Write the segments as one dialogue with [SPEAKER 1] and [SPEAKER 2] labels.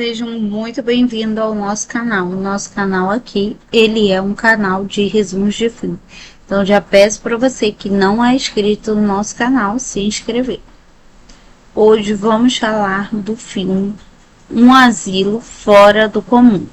[SPEAKER 1] Sejam muito bem-vindos ao nosso canal. O nosso canal aqui, ele é um canal de resumos de filme. Então já peço para você que não é inscrito no nosso canal, se inscrever. Hoje vamos falar do filme Um Asilo Fora do Comum.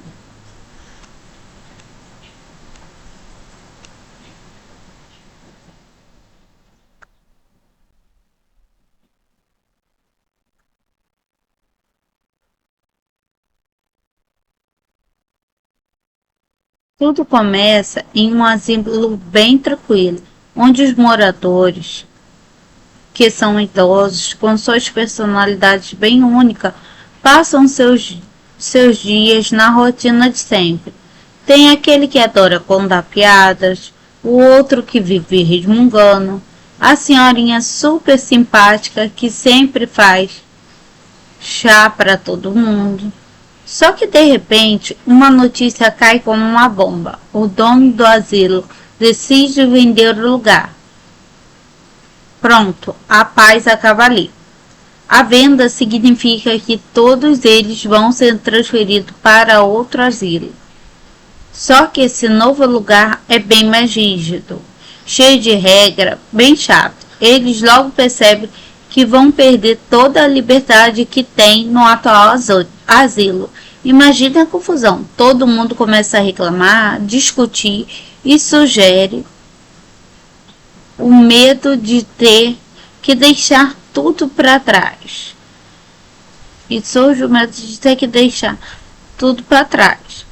[SPEAKER 1] Tudo começa em um asilo bem tranquilo, onde os moradores, que são idosos, com suas personalidades bem únicas, passam seus dias na rotina de sempre. Tem aquele que adora contar piadas, o outro que vive resmungando, a senhorinha super simpática que sempre faz chá para todo mundo. Só que de repente, uma notícia cai como uma bomba. O dono do asilo decide vender o lugar. Pronto, a paz acaba ali. A venda significa que todos eles vão ser transferidos para outro asilo. Só que esse novo lugar é bem mais rígido, cheio de regra, bem chato. Eles logo percebem que vão perder toda a liberdade que tem no atual asilo. Imagina a confusão. Todo mundo começa a reclamar, discutir e sugere o medo de ter que deixar tudo para trás. E surge o medo de ter que deixar tudo para trás.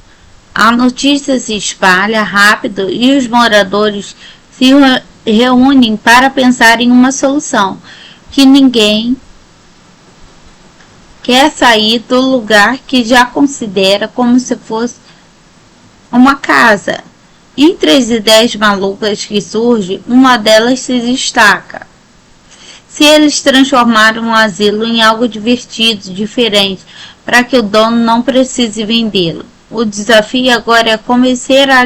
[SPEAKER 1] A notícia se espalha rápido e os moradores se reúnem para pensar em uma solução, que ninguém quer sair do lugar que já considera como se fosse uma casa. Entre as ideias malucas que surgem, uma delas se destaca. Se eles transformarem um asilo em algo divertido, diferente, para que o dono não precise vendê-lo. O desafio agora é convencer a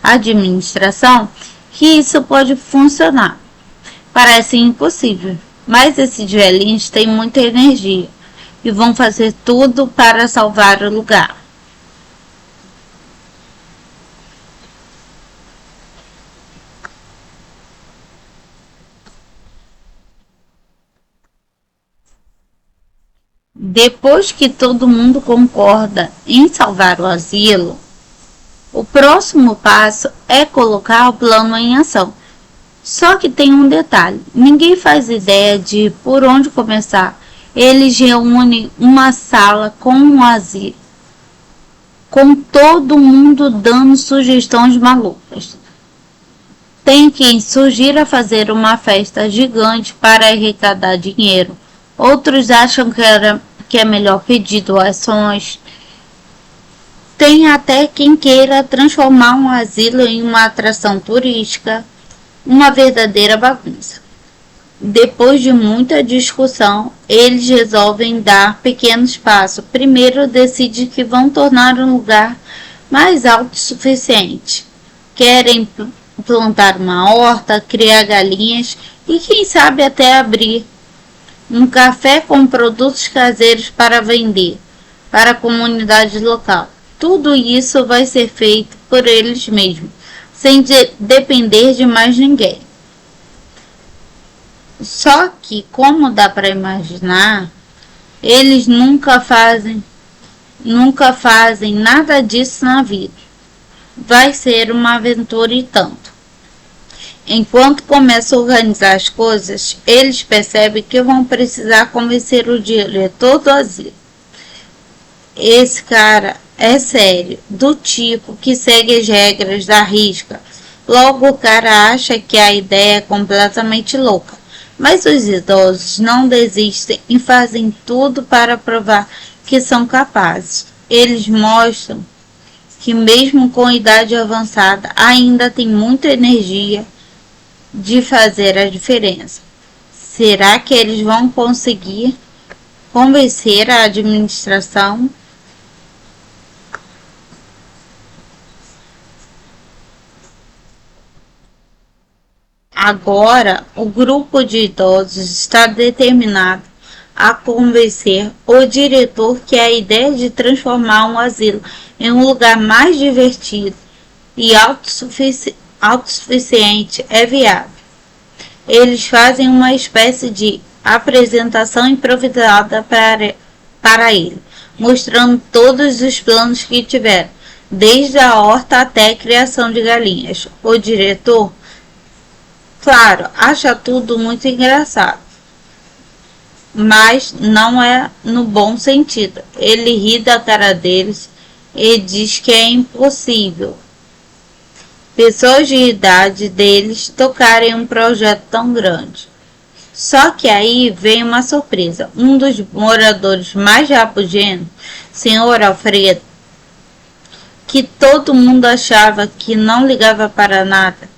[SPEAKER 1] administração que isso pode funcionar. Parece impossível, mas esses velhinhos têm muita energia e vão fazer tudo para salvar o lugar. Depois que todo mundo concorda em salvar o asilo, o próximo passo é colocar o plano em ação. Só que tem um detalhe: ninguém faz ideia de por onde começar. Eles reúnem uma sala com um asilo, com todo mundo dando sugestões malucas. Tem quem sugira fazer uma festa gigante para arrecadar dinheiro. Outros acham que é melhor pedir doações. Tem até quem queira transformar um asilo em uma atração turística, uma verdadeira bagunça. Depois de muita discussão, eles resolvem dar pequenos passos. Primeiro decidem que vão tornar um lugar mais autossuficiente. Querem plantar uma horta, criar galinhas e quem sabe até abrir um café com produtos caseiros para vender para a comunidade local. Tudo isso vai ser feito por eles mesmos, sem depender de mais ninguém. Só que, como dá para imaginar, eles nunca fazem nada disso na vida. Vai ser uma aventura e tanto. Enquanto começam a organizar as coisas, eles percebem que vão precisar convencer o diretor do asilo. Esse cara é sério, do tipo que segue as regras da risca. Logo o cara acha que a ideia é completamente louca. Mas os idosos não desistem e fazem tudo para provar que são capazes. Eles mostram que mesmo com idade avançada ainda tem muita energia de fazer a diferença. Será que eles vão conseguir convencer a administração? Agora, o grupo de idosos está determinado a convencer o diretor que a ideia de transformar um asilo em um lugar mais divertido e autossuficiente é viável. Eles fazem uma espécie de apresentação improvisada para ele, mostrando todos os planos que tiveram, desde a horta até a criação de galinhas. O diretor, claro, acha tudo muito engraçado, mas não é no bom sentido. Ele ri da cara deles e diz que é impossível pessoas de idade deles tocarem um projeto tão grande. Só que aí vem uma surpresa. Um dos moradores mais rabugentos, Sr. Alfredo, que todo mundo achava que não ligava para nada,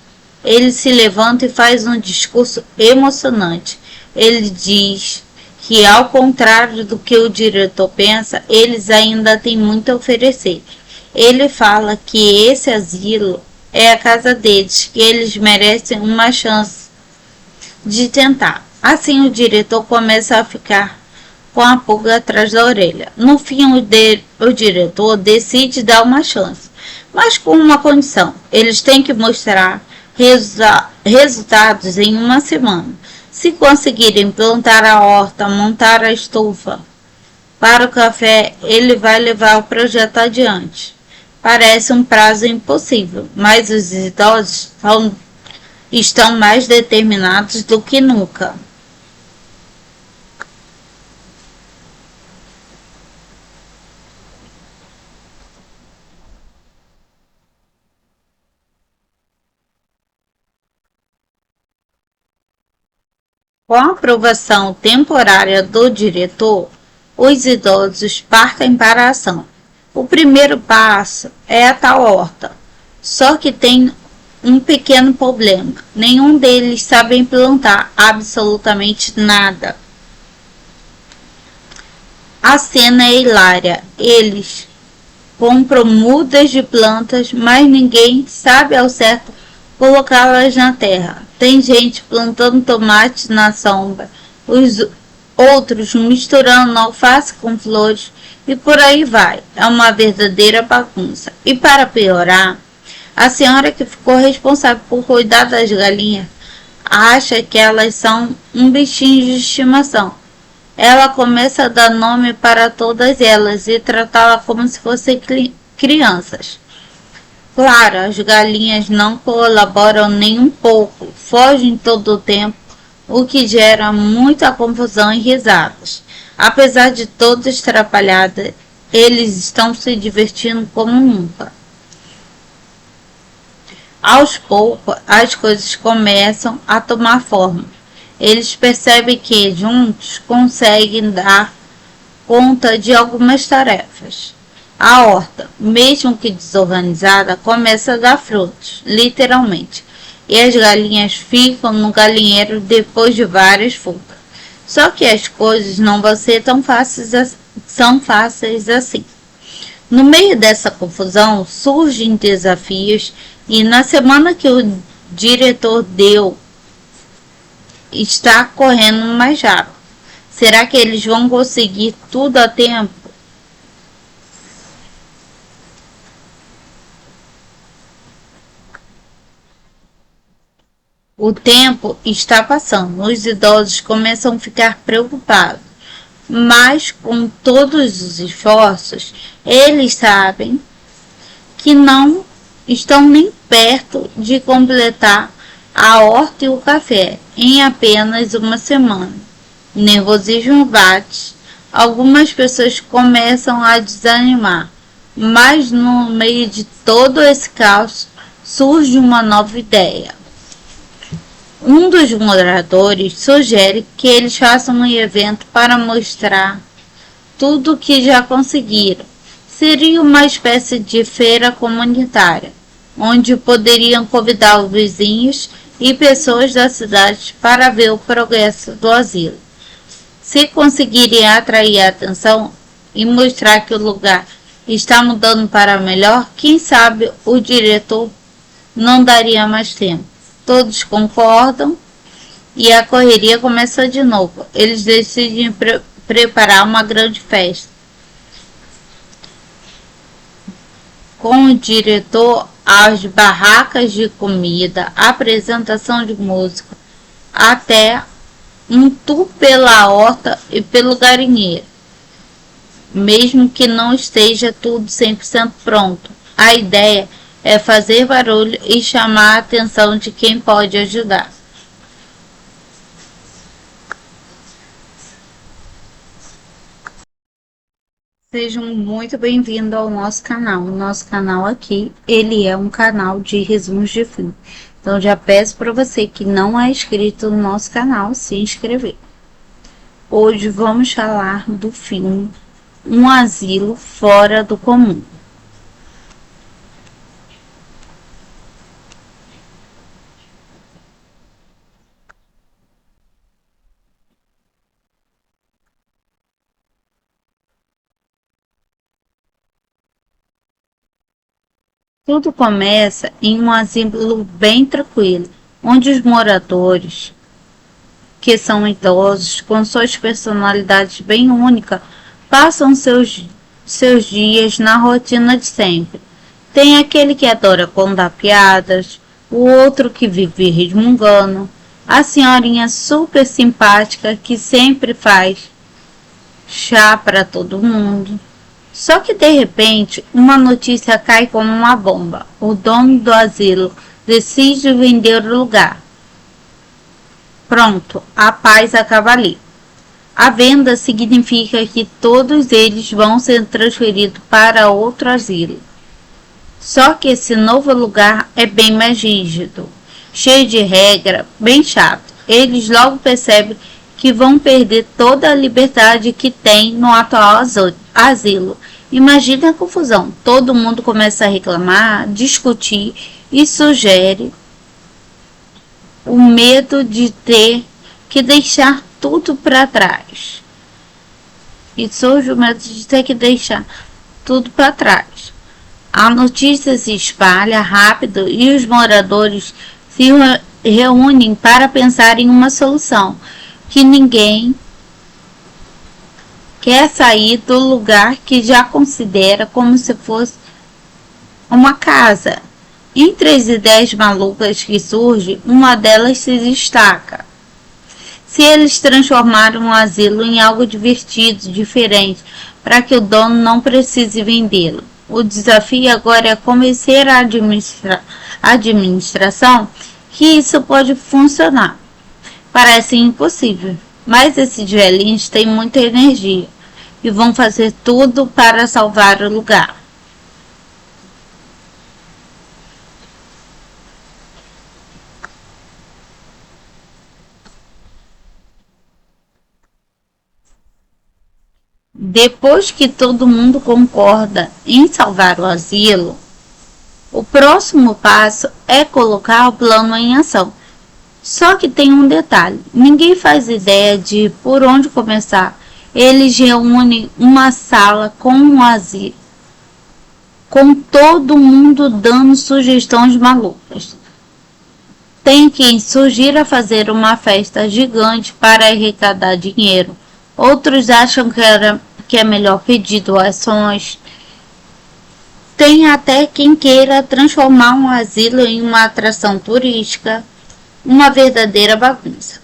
[SPEAKER 1] ele se levanta e faz um discurso emocionante. Ele diz que, ao contrário do que o diretor pensa, eles ainda têm muito a oferecer. Ele fala que esse asilo é a casa deles, que eles merecem uma chance de tentar. Assim, o diretor começa a ficar com a pulga atrás da orelha. No fim, o diretor decide dar uma chance, mas com uma condição: eles têm que mostrar resultados em uma semana. Se conseguirem plantar a horta, montar a estufa para o café, ele vai levar o projeto adiante. Parece um prazo impossível, mas os idosos estão mais determinados do que nunca. Com a aprovação temporária do diretor, os idosos partem para a ação. O primeiro passo é a tal horta, só que tem um pequeno problema: nenhum deles sabe plantar absolutamente nada. A cena é hilária. Eles compram mudas de plantas, mas ninguém sabe ao certo colocá-las na terra. Tem gente plantando tomate na sombra, os outros misturando alface com flores e por aí vai. É uma verdadeira bagunça. E para piorar, a senhora que ficou responsável por cuidar das galinhas acha que elas são um bichinho de estimação. Ela começa a dar nome para todas elas e tratá-las como se fossem crianças. Claro, as galinhas não colaboram nem um pouco, fogem todo o tempo, o que gera muita confusão e risadas. Apesar de toda estrapalhada, eles estão se divertindo como nunca. Aos poucos, as coisas começam a tomar forma. Eles percebem que, juntos, conseguem dar conta de algumas tarefas. A horta, mesmo que desorganizada, começa a dar frutos, literalmente, e as galinhas ficam no galinheiro depois de várias fugas. Só que as coisas não vão ser tão fáceis assim. No meio dessa confusão, surgem desafios e na semana que o diretor deu, está correndo mais rápido. Será que eles vão conseguir tudo a tempo? O tempo está passando, os idosos começam a ficar preocupados, mas com todos os esforços, eles sabem que não estão nem perto de completar a horta e o café em apenas uma semana. O nervosismo bate, algumas pessoas começam a desanimar, mas no meio de todo esse caos surge uma nova ideia. Um dos moradores sugere que eles façam um evento para mostrar tudo o que já conseguiram. Seria uma espécie de feira comunitária, onde poderiam convidar os vizinhos e pessoas da cidade para ver o progresso do asilo. Se conseguirem atrair a atenção e mostrar que o lugar está mudando para melhor, quem sabe o diretor não daria mais tempo. Todos concordam e a correria começa de novo. Eles decidem preparar uma grande festa com o diretor, as barracas de comida, apresentação de música, até um tour pela horta e pelo galinheiro, mesmo que não esteja tudo 100% pronto. A ideia é fazer barulho e chamar a atenção de quem pode ajudar. Sejam muito bem-vindos ao nosso canal. O nosso canal aqui, ele é um canal de resumos de filme. Então já peço para você que não é inscrito no nosso canal, se inscrever. Hoje vamos falar do filme Um Asilo Fora do Comum. Tudo começa em um asilo bem tranquilo, onde os moradores, que são idosos, com suas personalidades bem únicas, passam seus dias na rotina de sempre. Tem aquele que adora contar piadas, o outro que vive resmungando, a senhorinha super simpática que sempre faz chá para todo mundo. Só que de repente, uma notícia cai como uma bomba. O dono do asilo decide vender o lugar. Pronto, a paz acaba ali. A venda significa que todos eles vão ser transferidos para outro asilo. Só que esse novo lugar é bem mais rígido, cheio de regra, bem chato. Eles logo percebem que vão perder toda a liberdade que tem no atual asilo. Imagina a confusão. Todo mundo começa a reclamar, discutir e sugere o medo de ter que deixar tudo para trás. E surge o medo de ter que deixar tudo para trás. A notícia se espalha rápido e os moradores se reúnem para pensar em uma solução, que ninguém quer sair do lugar que já considera como se fosse uma casa. Entre as ideias malucas que surgem, uma delas se destaca. Se eles transformarem um asilo em algo divertido, diferente, para que o dono não precise vendê-lo. O desafio agora é convencer a administração que isso pode funcionar. Parece impossível, mas esses velhinhos têm muita energia e vão fazer tudo para salvar o lugar. Depois que todo mundo concorda em salvar o asilo, o próximo passo é colocar o plano em ação. Só que tem um detalhe, ninguém faz ideia de por onde começar. Eles reúnem uma sala com um asilo, com todo mundo dando sugestões malucas. Tem quem sugira fazer uma festa gigante para arrecadar dinheiro. Outros acham que é melhor pedir doações. Tem até quem queira transformar um asilo em uma atração turística, uma verdadeira bagunça.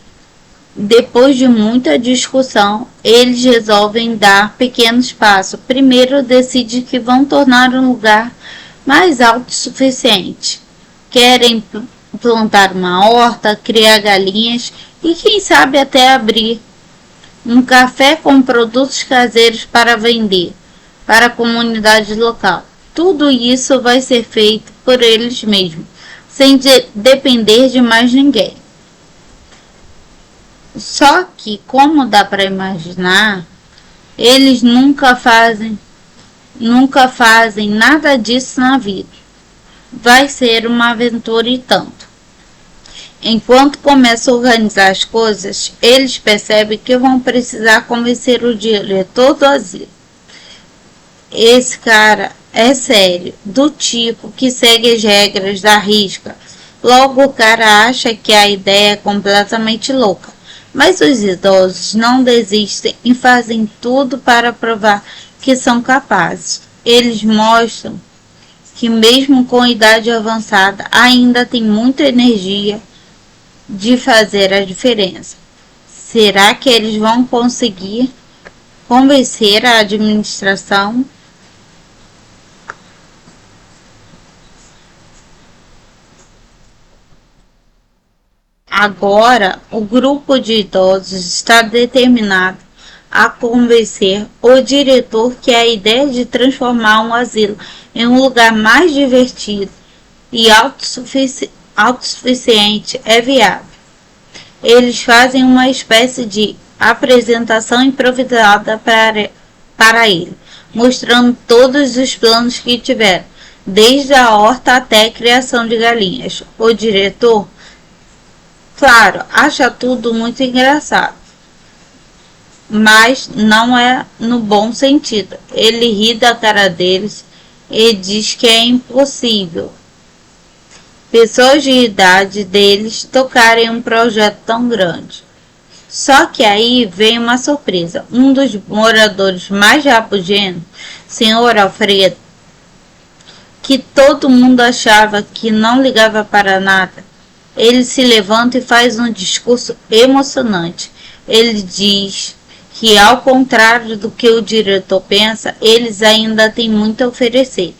[SPEAKER 1] Depois de muita discussão, eles resolvem dar pequenos passos. Primeiro decidem que vão tornar um lugar mais autossuficiente. Querem plantar uma horta, criar galinhas e quem sabe até abrir um café com produtos caseiros para vender para a comunidade local. Tudo isso vai ser feito por eles mesmos, sem depender de mais ninguém. Só que, como dá para imaginar, eles nunca fazem nada disso na vida. Vai ser uma aventura e tanto. Enquanto começam a organizar as coisas, eles percebem que vão precisar convencer o diretor do asilo. Esse cara é sério, do tipo que segue as regras da risca. Logo o cara acha que a ideia é completamente louca, Mas os idosos não desistem e fazem tudo para provar que são capazes. Eles mostram que mesmo com idade avançada ainda tem muita energia de fazer a diferença. Será que eles vão conseguir convencer a administração? Agora, o grupo de idosos está determinado a convencer o diretor que a ideia de transformar um asilo em um lugar mais divertido e autossuficiente é viável. Eles fazem uma espécie de apresentação improvisada para ele, mostrando todos os planos que tiveram, desde a horta até a criação de galinhas. O diretor, claro, acha tudo muito engraçado, mas não é no bom sentido. Ele ri da cara deles e diz que é impossível pessoas de idade deles tocarem um projeto tão grande. Só que aí vem uma surpresa. Um dos moradores mais rabugentos, Sr. Alfredo, que todo mundo achava que não ligava para nada, ele se levanta e faz um discurso emocionante. Ele diz que, ao contrário do que o diretor pensa, eles ainda têm muito a oferecer.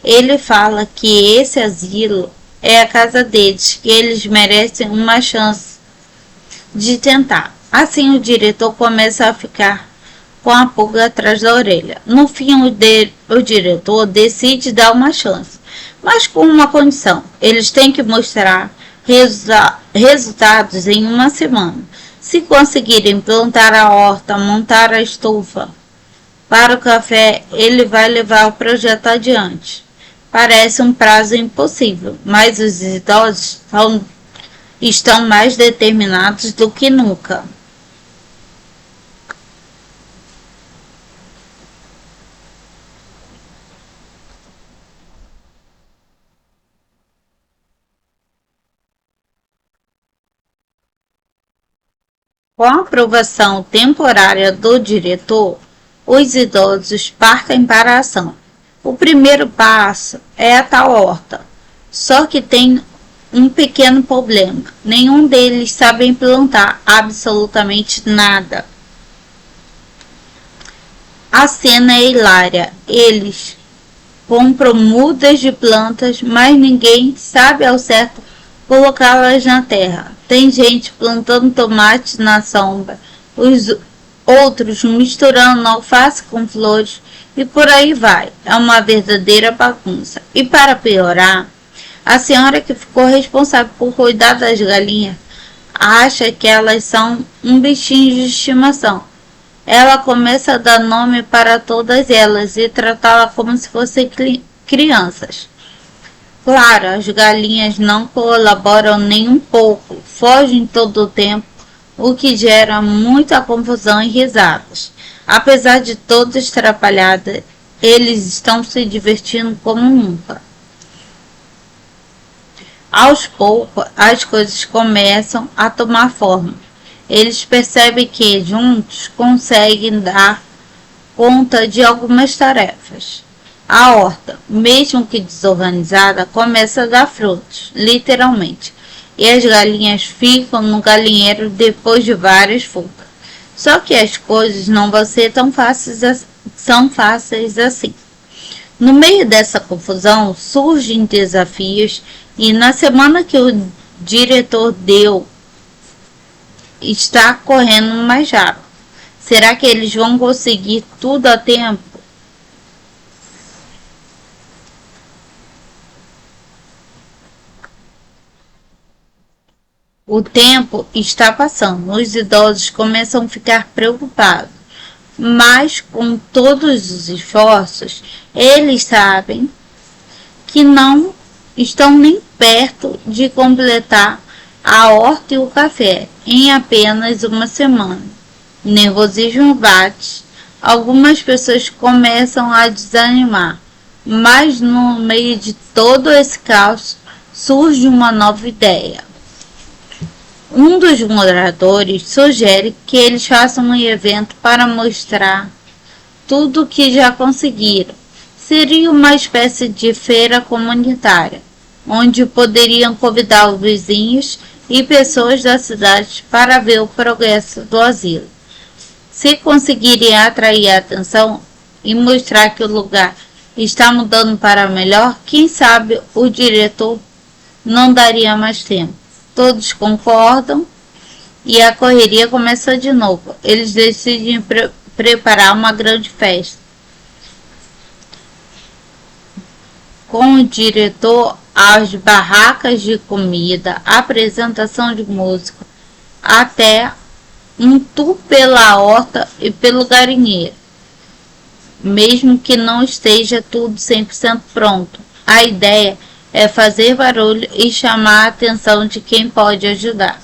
[SPEAKER 1] Ele fala que esse asilo é a casa deles, que eles merecem uma chance de tentar. Assim, o diretor começa a ficar com a pulga atrás da orelha. No fim, o diretor decide dar uma chance, mas com uma condição: eles têm que mostrar resultados em uma semana. Se conseguirem plantar a horta, montar a estufa para o café, ele vai levar o projeto adiante. Parece um prazo impossível, mas os idosos estão mais determinados do que nunca. Com a aprovação temporária do diretor, os idosos partem para a ação. O primeiro passo é a tal horta, só que tem um pequeno problema: nenhum deles sabe plantar absolutamente nada. A cena é hilária. Eles compram mudas de plantas, mas ninguém sabe ao certo colocá-las na terra. Tem gente plantando tomate na sombra, os outros misturando alface com flores e por aí vai. É uma verdadeira bagunça. E para piorar, a senhora que ficou responsável por cuidar das galinhas acha que elas são um bichinho de estimação. Ela começa a dar nome para todas elas e tratá-las como se fossem crianças. Claro, as galinhas não colaboram nem um pouco, fogem todo o tempo, o que gera muita confusão e risadas. Apesar de todas atrapalhadas, eles estão se divertindo como nunca. Aos poucos, as coisas começam a tomar forma. Eles percebem que juntos conseguem dar conta de algumas tarefas. A horta, mesmo que desorganizada, começa a dar frutos, literalmente, e as galinhas ficam no galinheiro depois de várias fugas. Só que as coisas não vão ser tão fáceis assim. No meio dessa confusão, surgem desafios e na semana que o diretor deu, está correndo mais rápido. Será que eles vão conseguir tudo a tempo? O tempo está passando, os idosos começam a ficar preocupados, mas com todos os esforços, eles sabem que não estão nem perto de completar a horta e o café em apenas uma semana. O nervosismo bate, algumas pessoas começam a desanimar, mas no meio de todo esse caos surge uma nova ideia. Um dos moradores sugere que eles façam um evento para mostrar tudo o que já conseguiram. Seria uma espécie de feira comunitária, onde poderiam convidar os vizinhos e pessoas da cidade para ver o progresso do asilo. Se conseguirem atrair a atenção e mostrar que o lugar está mudando para melhor, quem sabe o diretor não daria mais tempo. Todos concordam e a correria começa de novo. Eles decidem preparar uma grande festa, com o diretor, as barracas de comida, apresentação de música, até um tour pela horta e pelo galinheiro, mesmo que não esteja tudo 100% pronto. A ideia é fazer barulho e chamar a atenção de quem pode ajudar.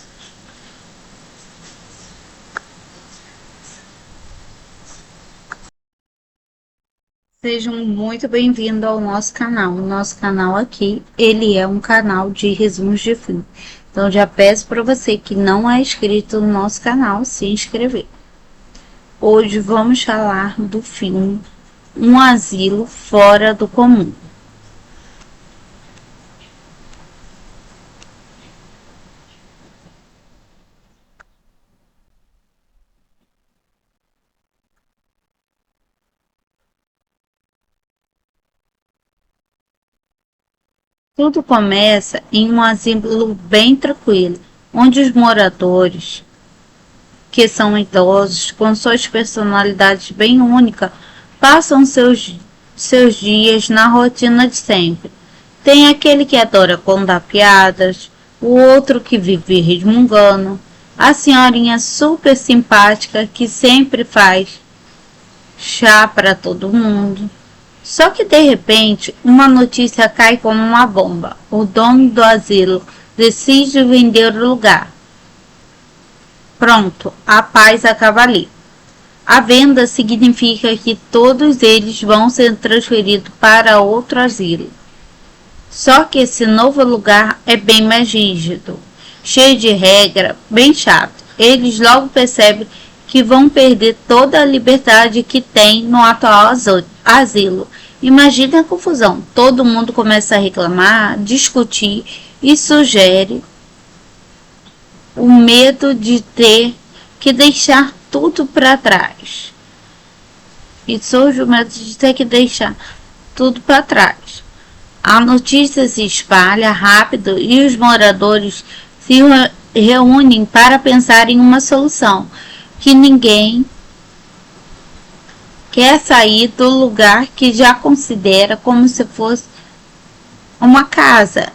[SPEAKER 1] Sejam muito bem-vindos ao nosso canal. O nosso canal aqui, ele é um canal de resumos de filme. Então já peço para você que não é inscrito no nosso canal, se inscrever. Hoje vamos falar do filme Um Asilo Fora do Comum. Tudo começa em um asilo bem tranquilo, onde os moradores, que são idosos, com suas personalidades bem únicas, passam seus dias na rotina de sempre. Tem aquele que adora contar piadas, o outro que vive resmungando, a senhorinha super simpática que sempre faz chá para todo mundo. Só que de repente uma notícia cai como uma bomba. O dono do asilo decide vender o lugar. Pronto, a paz acaba ali. A venda significa que todos eles vão ser transferidos para outro asilo. Só que esse novo lugar é bem mais rígido, cheio de regra, bem chato. Eles logo percebem que vão perder toda a liberdade que tem no atual asilo. Imagina a confusão. Todo mundo começa a reclamar, discutir e sugere o medo de ter que deixar tudo para trás. E surge o medo de ter que deixar tudo para trás. A notícia se espalha rápido e os moradores se reúnem para pensar em uma solução, que ninguém quer sair do lugar que já considera como se fosse uma casa.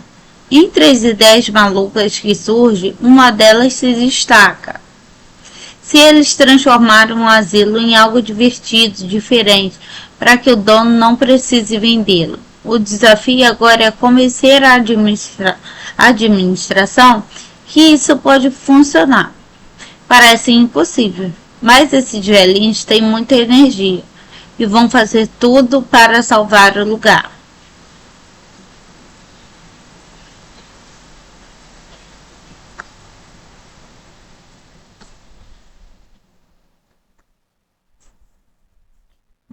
[SPEAKER 1] Entre as ideias malucas que surgem, uma delas se destaca. Se eles transformarem um asilo em algo divertido, diferente, para que o dono não precise vendê-lo. O desafio agora é convencer a administração que isso pode funcionar. Parece impossível, mas esses velhinhos têm muita energia e vão fazer tudo para salvar o lugar.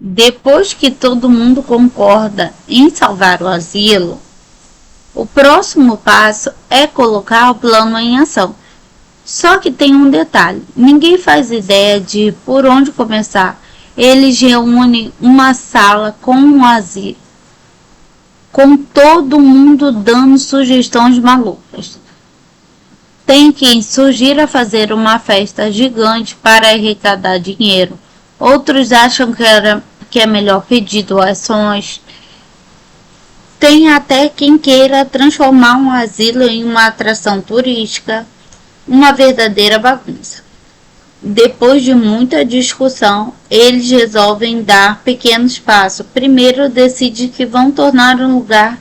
[SPEAKER 1] Depois que todo mundo concorda em salvar o asilo, o próximo passo é colocar o plano em ação. Só que tem um detalhe, ninguém faz ideia de por onde começar. Eles reúnem uma sala com um asilo, com todo mundo dando sugestões malucas. Tem quem sugira fazer uma festa gigante para arrecadar dinheiro. Outros acham que é melhor pedir doações. Tem até quem queira transformar um asilo em uma atração turística, uma verdadeira bagunça. Depois de muita discussão, eles resolvem dar pequenos passos. Primeiro decidem que vão tornar um lugar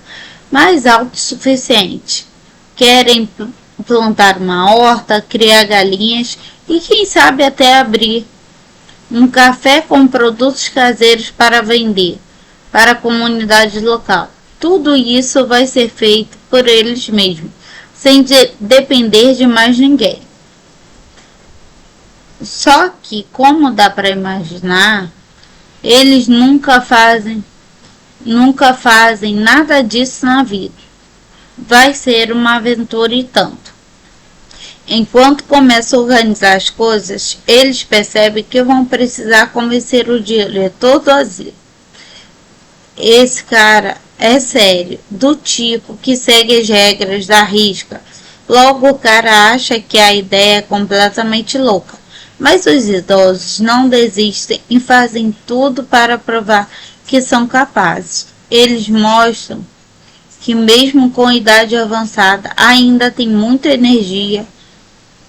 [SPEAKER 1] mais autossuficiente. Querem plantar uma horta, criar galinhas e quem sabe até abrir um café com produtos caseiros para vender para a comunidade local. Tudo isso vai ser feito por eles mesmos, sem depender de mais ninguém. Só que, como dá para imaginar, eles nunca fazem nada disso na vida. Vai ser uma aventura e tanto. Enquanto começam a organizar as coisas, eles percebem que vão precisar convencer o diretor do asilo. Esse cara é sério, do tipo que segue as regras da risca. Logo o cara acha que a ideia é completamente louca. Mas os idosos não desistem e fazem tudo para provar que são capazes. Eles mostram que mesmo com idade avançada ainda tem muita energia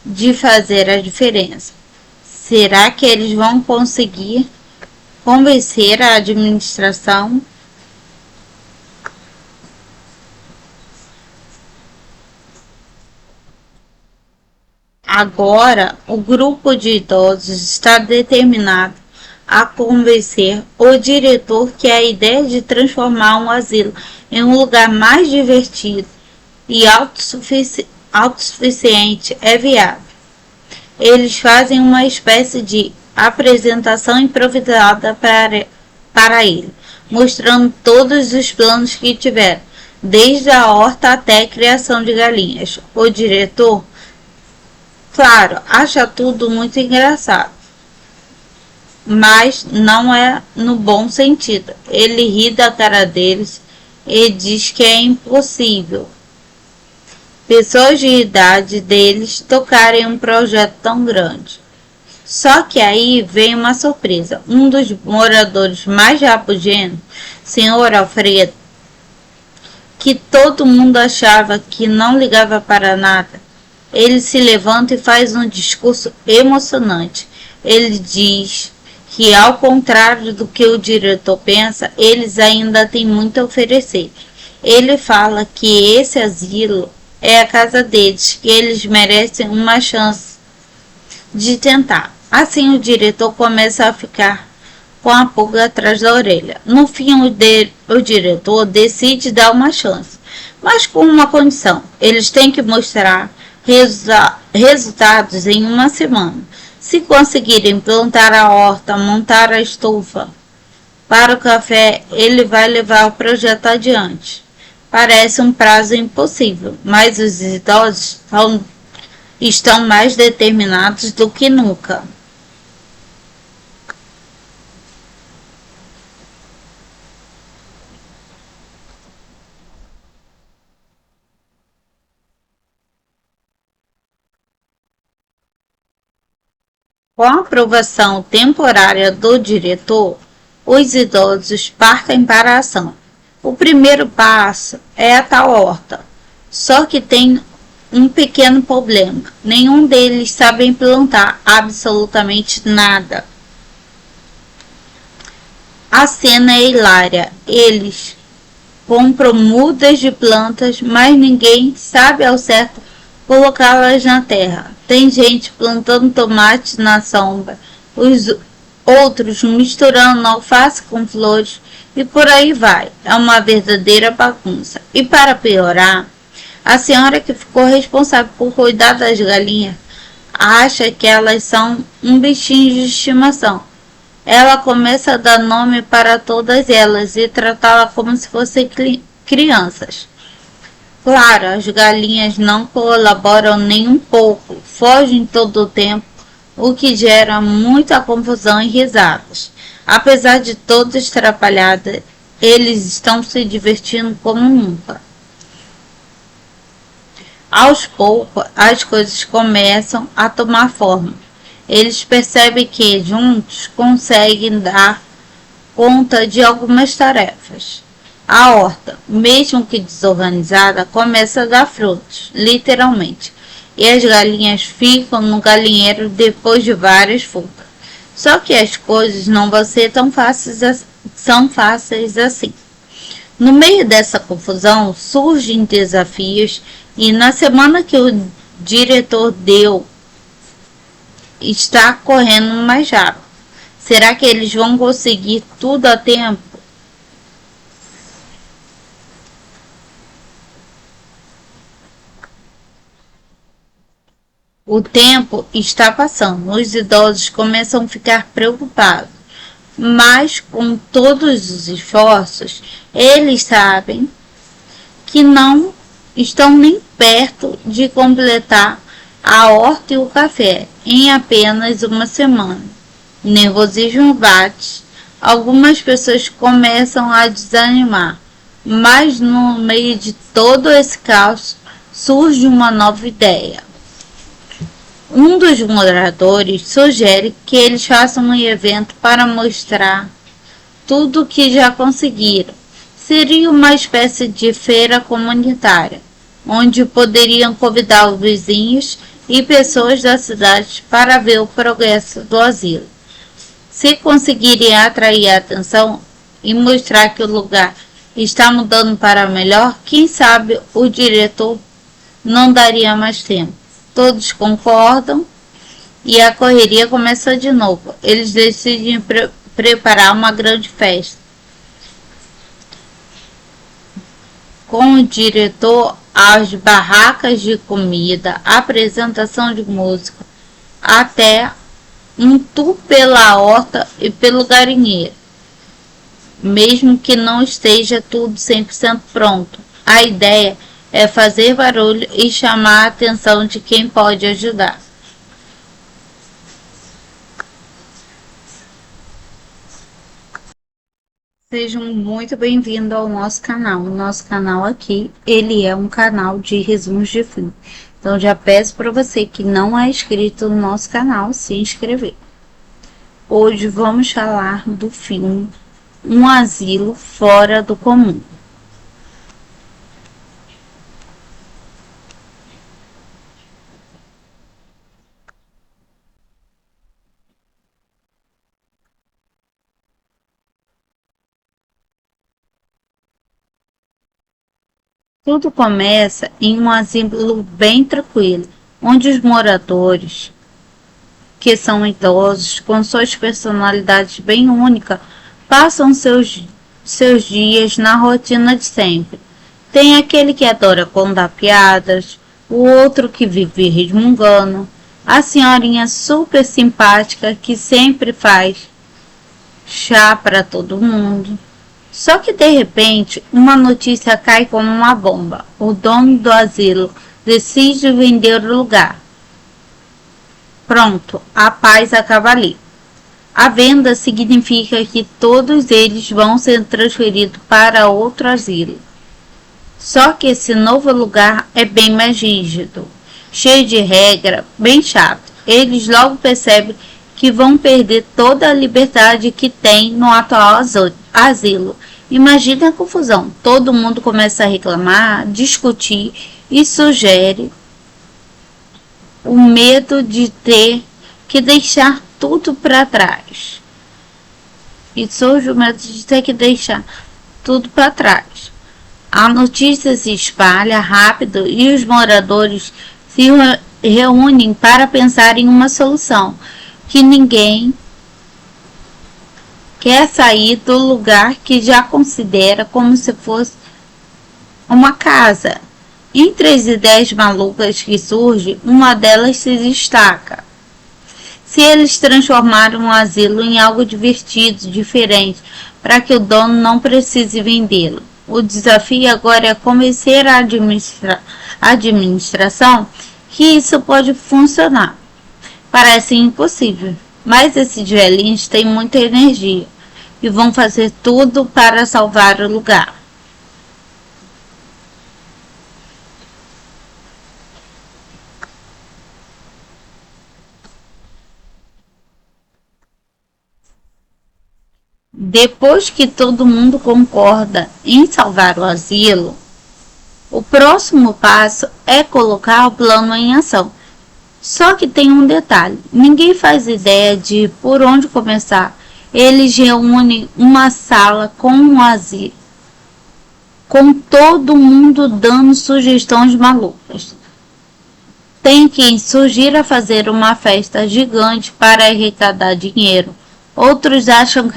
[SPEAKER 1] de fazer a diferença. Será que eles vão conseguir convencer a administração? Agora, o grupo de idosos está determinado a convencer o diretor que a ideia de transformar um asilo em um lugar mais divertido e autossuficiente é viável. Eles fazem uma espécie de apresentação improvisada para ele, mostrando todos os planos que tiveram, desde a horta até a criação de galinhas. O diretor, claro, acha tudo muito engraçado, mas não é no bom sentido. Ele ri da cara deles e diz que é impossível pessoas de idade deles tocarem um projeto tão grande. Só que aí vem uma surpresa. Um dos moradores mais rabugentos, Sr. Alfredo, que todo mundo achava que não ligava para nada, ele se levanta e faz um discurso emocionante. Ele diz que, ao contrário do que o diretor pensa, eles ainda têm muito a oferecer. Ele fala que esse asilo é a casa deles, que eles merecem uma chance de tentar. Assim o diretor começa a ficar com a pulga atrás da orelha. No fim, o diretor decide dar uma chance, mas com uma condição: eles têm que mostrar resultados em uma semana. Se conseguirem plantar a horta, montar a estufa para o café, ele vai levar o projeto adiante. Parece um prazo impossível, mas os idosos estão mais determinados do que nunca. Com a aprovação temporária do diretor, os idosos partem para a ação. O primeiro passo é a tal horta, só que tem um pequeno problema: nenhum deles sabe plantar absolutamente nada. A cena é hilária. Eles compram mudas de plantas, mas ninguém sabe ao certo colocá-las na terra. Tem gente plantando tomate na sombra, os outros misturando alface com flores e por aí vai. É uma verdadeira bagunça. E para piorar, a senhora que ficou responsável por cuidar das galinhas acha que elas são um bichinho de estimação. Ela começa a dar nome para todas elas e tratá-las como se fossem crianças. Claro, as galinhas não colaboram nem um pouco, fogem todo o tempo, o que gera muita confusão e risadas. Apesar de todas atrapalhadas, eles estão se divertindo como nunca. Aos poucos, as coisas começam a tomar forma. Eles percebem que juntos conseguem dar conta de algumas tarefas. A horta, mesmo que desorganizada, começa a dar frutos, literalmente, e as galinhas ficam no galinheiro depois de várias fugas. Só que as coisas não vão ser tão fáceis assim. No meio dessa confusão surgem desafios e na semana que o diretor deu está correndo mais rápido. Será que eles vão conseguir tudo a tempo? O tempo está passando, os idosos começam a ficar preocupados, mas com todos os esforços, eles sabem que não estão nem perto de completar a horta e o café em apenas uma semana. O nervosismo bate, algumas pessoas começam a desanimar, mas no meio de todo esse caos surge uma nova ideia. Um dos moradores sugere que eles façam um evento para mostrar tudo o que já conseguiram. Seria uma espécie de feira comunitária, onde poderiam convidar os vizinhos e pessoas da cidade para ver o progresso do asilo. Se conseguirem atrair a atenção e mostrar que o lugar está mudando para melhor, quem sabe o diretor não daria mais tempo. Todos concordam e a correria começa de novo. Eles decidem preparar uma grande festa, com o diretor, as barracas de comida, apresentação de música, até um tour pela horta e pelo galinheiro. Mesmo que não esteja tudo 100% pronto, a ideia é fazer barulho e chamar a atenção de quem pode ajudar. Sejam muito bem-vindos ao nosso canal. O nosso canal aqui, ele é um canal de resumos de filme. Então já peço para você que não é inscrito no nosso canal, se inscrever. Hoje vamos falar do filme Um Asilo Fora do Comum. Tudo começa em um asilo bem tranquilo, onde os moradores, que são idosos, com suas personalidades bem únicas, passam seus dias na rotina de sempre. Tem aquele que adora contar piadas, o outro que vive resmungando, a senhorinha super simpática que sempre faz chá para todo mundo. Só que de repente uma notícia cai como uma bomba. O dono do asilo decide vender o lugar. Pronto, a paz acaba ali. A venda significa que todos eles vão ser transferidos para outro asilo. Só que esse novo lugar é bem mais rígido, cheio de regra, bem chato. Eles logo percebem que vão perder toda a liberdade que tem no atual asilo. Imagina a confusão. Todo mundo começa a reclamar, discutir e sugere o medo de ter que deixar tudo para trás. E surge o medo de ter que deixar tudo para trás. A notícia se espalha rápido e os moradores se reúnem para pensar em uma solução, que ninguém quer sair do lugar que já considera como se fosse uma casa. Entre as ideias malucas que surgem, uma delas se destaca. Se eles transformarem um asilo em algo divertido, diferente, para que o dono não precise vendê-lo. O desafio agora é convencer a administração que isso pode funcionar. Parece impossível, mas esses velhinhos têm muita energia e vão fazer tudo para salvar o lugar. Depois que todo mundo concorda em salvar o asilo, o próximo passo é colocar o plano em ação. Só que tem um detalhe, ninguém faz ideia de por onde começar. Eles reúnem uma sala com um asilo, com todo mundo dando sugestões malucas. Tem quem sugira fazer uma festa gigante para arrecadar dinheiro. Outros acham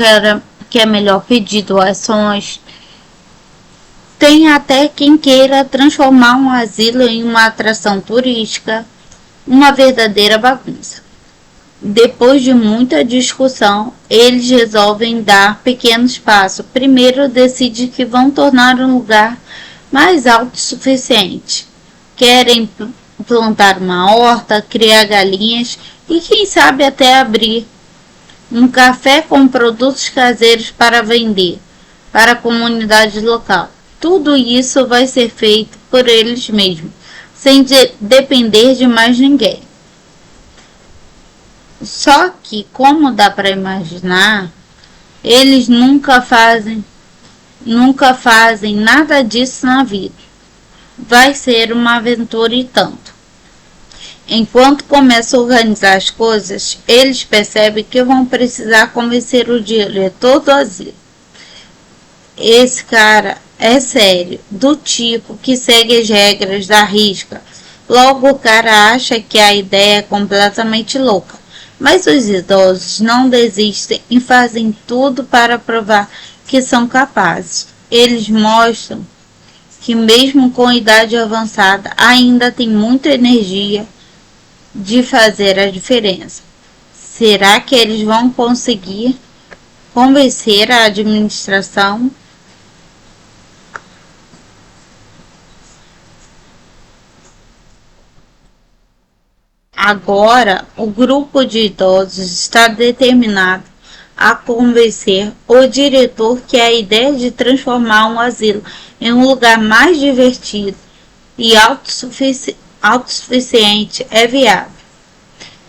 [SPEAKER 1] que é melhor pedir doações. Tem até quem queira transformar um asilo em uma atração turística. uma verdadeira bagunça. Depois de muita discussão, eles resolvem dar pequenos passos. Primeiro, decidem que vão tornar um lugar mais autossuficiente. Querem plantar uma horta, criar galinhas e quem sabe até abrir um café com produtos caseiros para vender para a comunidade local. Tudo isso vai ser feito por eles mesmos, sem depender de mais ninguém. Só que, como dá para imaginar, eles nunca fazem nada disso na vida. Vai ser uma aventura e tanto. Enquanto começam a organizar as coisas, eles percebem que vão precisar convencer o diretor do asilo. Esse cara é sério, do tipo que segue as regras da risca. Logo o cara acha que a ideia é completamente louca. Mas os idosos não desistem e fazem tudo para provar que são capazes. Eles mostram que mesmo com idade avançada ainda tem muita energia de fazer a diferença. Será que eles vão conseguir convencer a administração? Agora, o grupo de idosos está determinado a convencer o diretor que a ideia de transformar um asilo em um lugar mais divertido e autossuficiente é viável.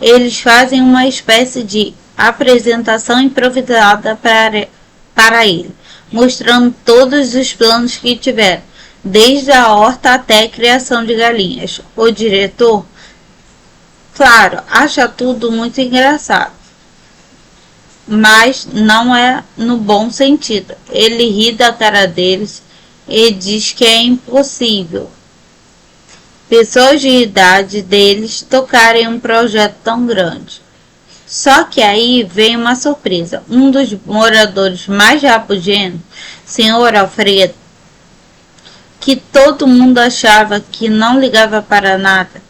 [SPEAKER 1] Eles fazem uma espécie de apresentação improvisada para ele, mostrando todos os planos que tiveram, desde a horta até a criação de galinhas. O diretor, claro, acha tudo muito engraçado, mas não é no bom sentido. Ele ri da cara deles e diz que é impossível pessoas de idade deles tocarem um projeto tão grande. Só que aí vem uma surpresa. Um dos moradores mais rabugentos, Sr. Alfredo, que todo mundo achava que não ligava para nada,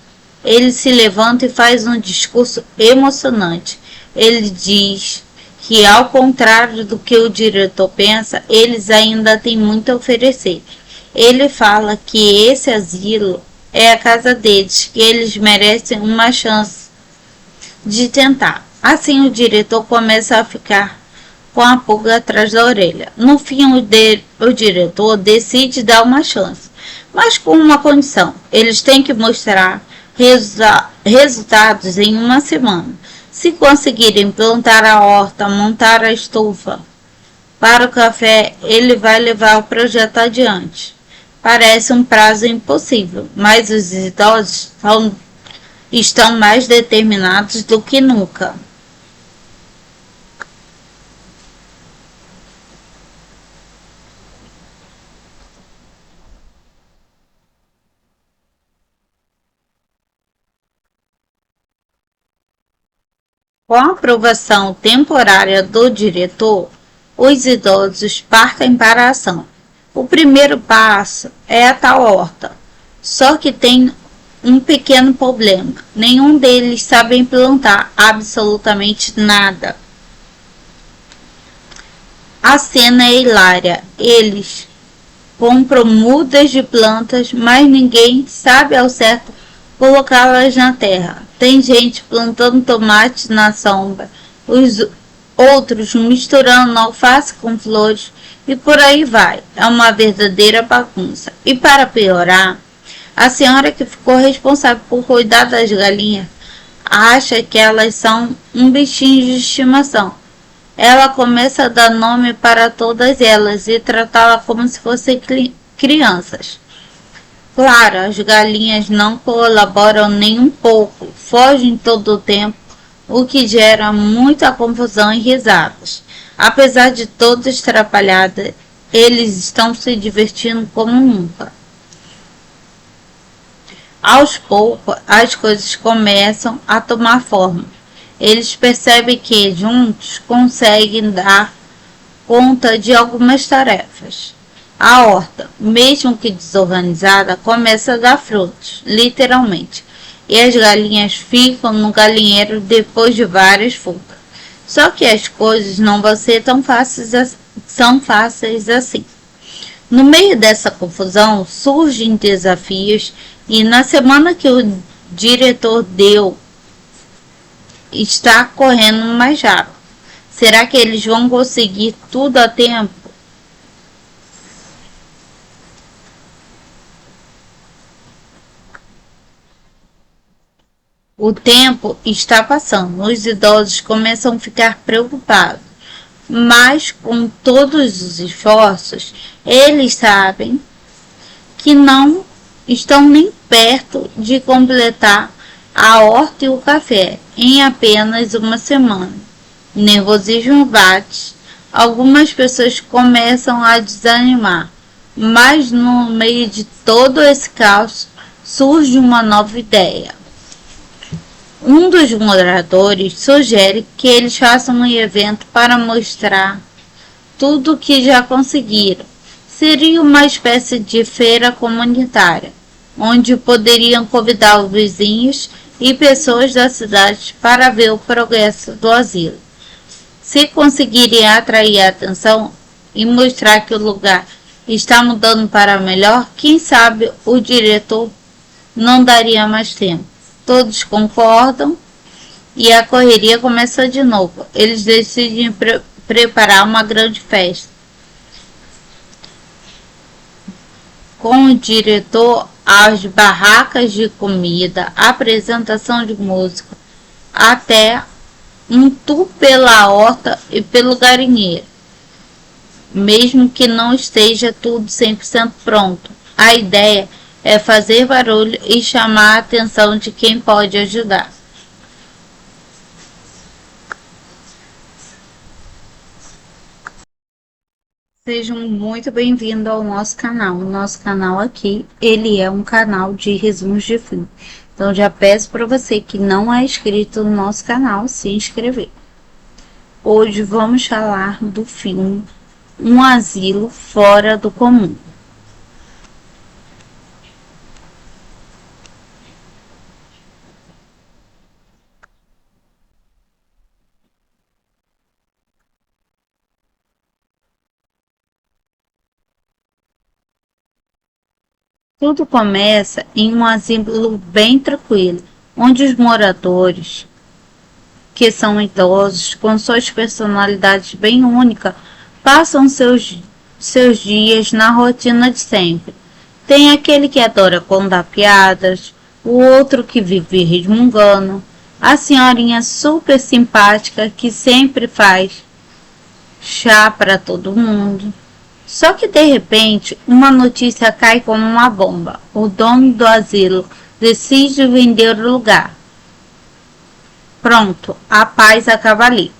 [SPEAKER 1] ele se levanta e faz um discurso emocionante. Ele diz que, ao contrário do que o diretor pensa, eles ainda têm muito a oferecer. Ele fala que esse asilo é a casa deles, que eles merecem uma chance de tentar. Assim o diretor começa a ficar com a pulga atrás da orelha. No fim, o diretor decide dar uma chance, mas com uma condição: eles têm que mostrar resultados em uma semana. Se conseguirem plantar a horta, montar a estufa para o café, ele vai levar o projeto adiante. Parece um prazo impossível, mas os idosos estão mais determinados do que nunca. Com a aprovação temporária do diretor, os idosos partem para a ação. O primeiro passo é a tal horta, só que tem um pequeno problema: nenhum deles sabe plantar absolutamente nada. A cena é hilária. Eles compram mudas de plantas, mas ninguém sabe ao certo colocá-las na terra. Tem gente plantando tomate na sombra, os outros misturando alface com flores e por aí vai. É uma verdadeira bagunça. E para piorar, a senhora que ficou responsável por cuidar das galinhas acha que elas são um bichinho de estimação. Ela começa a dar nome para todas elas e tratá-las como se fossem crianças. Claro, as galinhas não colaboram nem um pouco, fogem todo o tempo, o que gera muita confusão e risadas. Apesar de todas atrapalhadas, eles estão se divertindo como nunca. Aos poucos, as coisas começam a tomar forma. Eles percebem que, juntos, conseguem dar conta de algumas tarefas. A horta, mesmo que desorganizada, começa a dar frutos, literalmente. e as galinhas ficam no galinheiro depois de várias fugas. Só que as coisas não vão ser tão fáceis assim. No meio dessa confusão surgem desafios e na semana que o diretor deu está correndo mais rápido. Será que eles vão conseguir tudo a tempo? O tempo está passando, os idosos começam a ficar preocupados, mas com todos os esforços, eles sabem que não estão nem perto de completar a horta e o café em apenas uma semana. O nervosismo bate, algumas pessoas começam a desanimar, mas no meio de todo esse caos surge uma nova ideia. Um dos moradores sugere que eles façam um evento para mostrar tudo o que já conseguiram. Seria uma espécie de feira comunitária, onde poderiam convidar os vizinhos e pessoas da cidade para ver o progresso do asilo. Se conseguirem atrair a atenção e mostrar que o lugar está mudando para melhor, quem sabe o diretor não daria mais tempo. Todos concordam e a correria começa de novo. Eles decidem preparar uma grande festa, com o diretor, as barracas de comida, apresentação de música, até um tour pela horta e pelo galinheiro, mesmo que não esteja tudo 100% pronto. A ideia é fazer barulho e chamar a atenção de quem pode ajudar. Sejam muito bem-vindos ao nosso canal. O nosso canal aqui, ele é um canal de resumos de filme. Então já peço para você que não é inscrito no nosso canal, se inscrever. Hoje vamos falar do filme Um Asilo Fora do Comum. Tudo começa em um asilo bem tranquilo, onde os moradores, que são idosos, com suas personalidades bem únicas, passam seus dias na rotina de sempre. Tem aquele que adora contar piadas, o outro que vive resmungando, a senhorinha super simpática que sempre faz chá para todo mundo. Só que de repente uma notícia cai como uma bomba. O dono do asilo decide vender o lugar. Pronto, a paz acaba ali.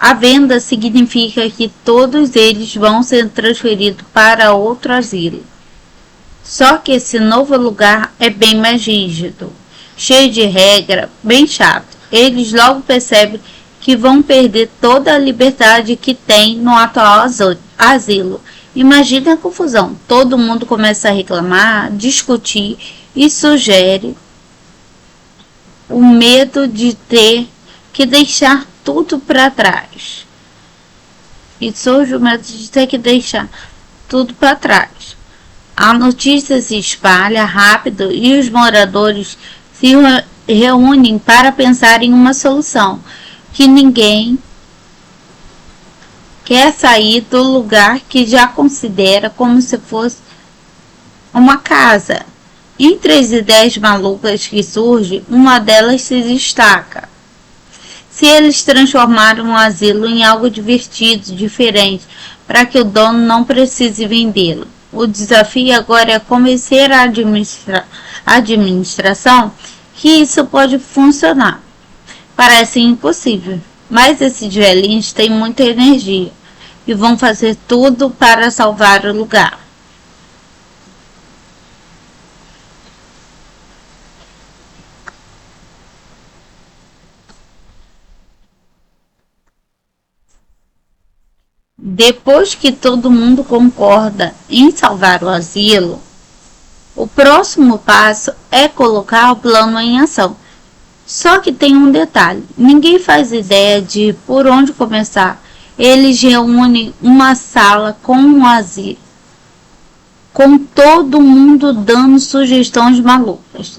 [SPEAKER 1] A venda significa que todos eles vão ser transferidos para outro asilo. Só que esse novo lugar é bem mais rígido, cheio de regra, bem chato. Eles logo percebem que vão perder toda a liberdade que tem no atual asilo. Imagina a confusão. Todo mundo começa a reclamar, discutir e sugere o medo de ter que deixar tudo para trás. E surge o medo de ter que deixar tudo para trás. A notícia se espalha rápido e os moradores se reúnem para pensar em uma solução, que ninguém quer sair do lugar que já considera como se fosse uma casa. Entre as ideias malucas que surgem, uma delas se destaca. Se eles transformarem um asilo em algo divertido, diferente, para que o dono não precise vendê-lo. O desafio agora é convencer a administração que isso pode funcionar. Parece impossível, mas esses velhinhos têm muita energia e vão fazer tudo para salvar o lugar. Depois que todo mundo concorda em salvar o asilo, O próximo passo é colocar o plano em ação. Só que tem um detalhe: ninguém faz ideia de por onde começar. Eles reúnem uma sala com um asilo, com todo mundo dando sugestões malucas.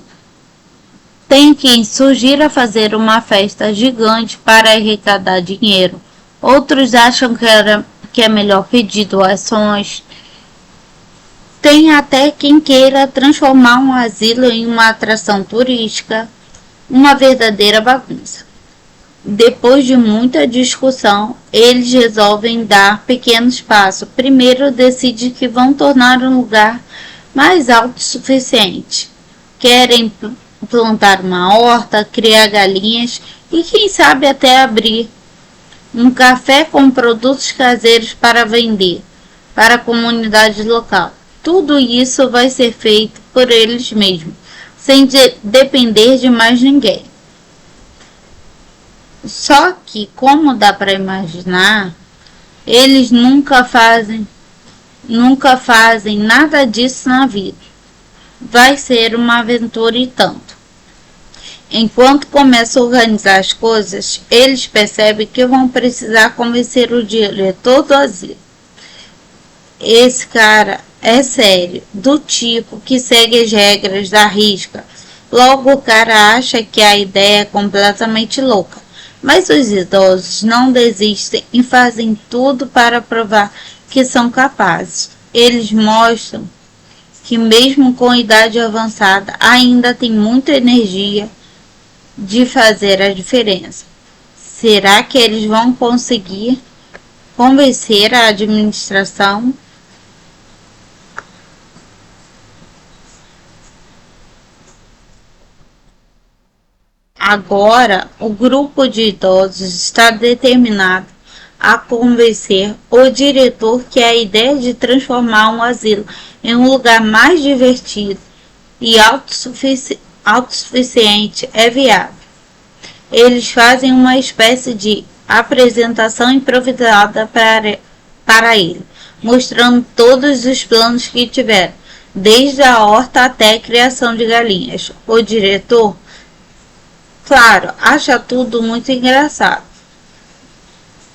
[SPEAKER 1] Tem quem sugira fazer uma festa gigante para arrecadar dinheiro. Outros acham que é melhor pedir doações. Tem até quem queira transformar um asilo em uma atração turística, uma verdadeira bagunça. Depois de muita discussão, eles resolvem dar pequenos passos. Primeiro decidem que vão tornar um lugar mais autossuficiente. Querem plantar uma horta, criar galinhas e quem sabe até abrir um café com produtos caseiros para vender para a comunidade local. Tudo isso vai ser feito por eles mesmos, sem depender de mais ninguém. Só que, como dá para imaginar, eles nunca fazem nada disso na vida. Vai ser uma aventura e tanto. Enquanto começam a organizar as coisas, eles percebem que vão precisar convencer o diretor do asilo. Esse cara é sério, do tipo que segue as regras da risca. Logo o cara acha que a ideia é completamente louca. Mas os idosos não desistem e fazem tudo para provar que são capazes. Eles mostram que mesmo com idade avançada ainda tem muita energia de fazer a diferença. Será que eles vão conseguir convencer a administração? Agora, o grupo de idosos está determinado a convencer o diretor que a ideia de transformar um asilo em um lugar mais divertido e autossuficiente é viável. Eles fazem uma espécie de apresentação improvisada para ele, mostrando todos os planos que tiveram, desde a horta até a criação de galinhas. O diretor, claro, acha tudo muito engraçado,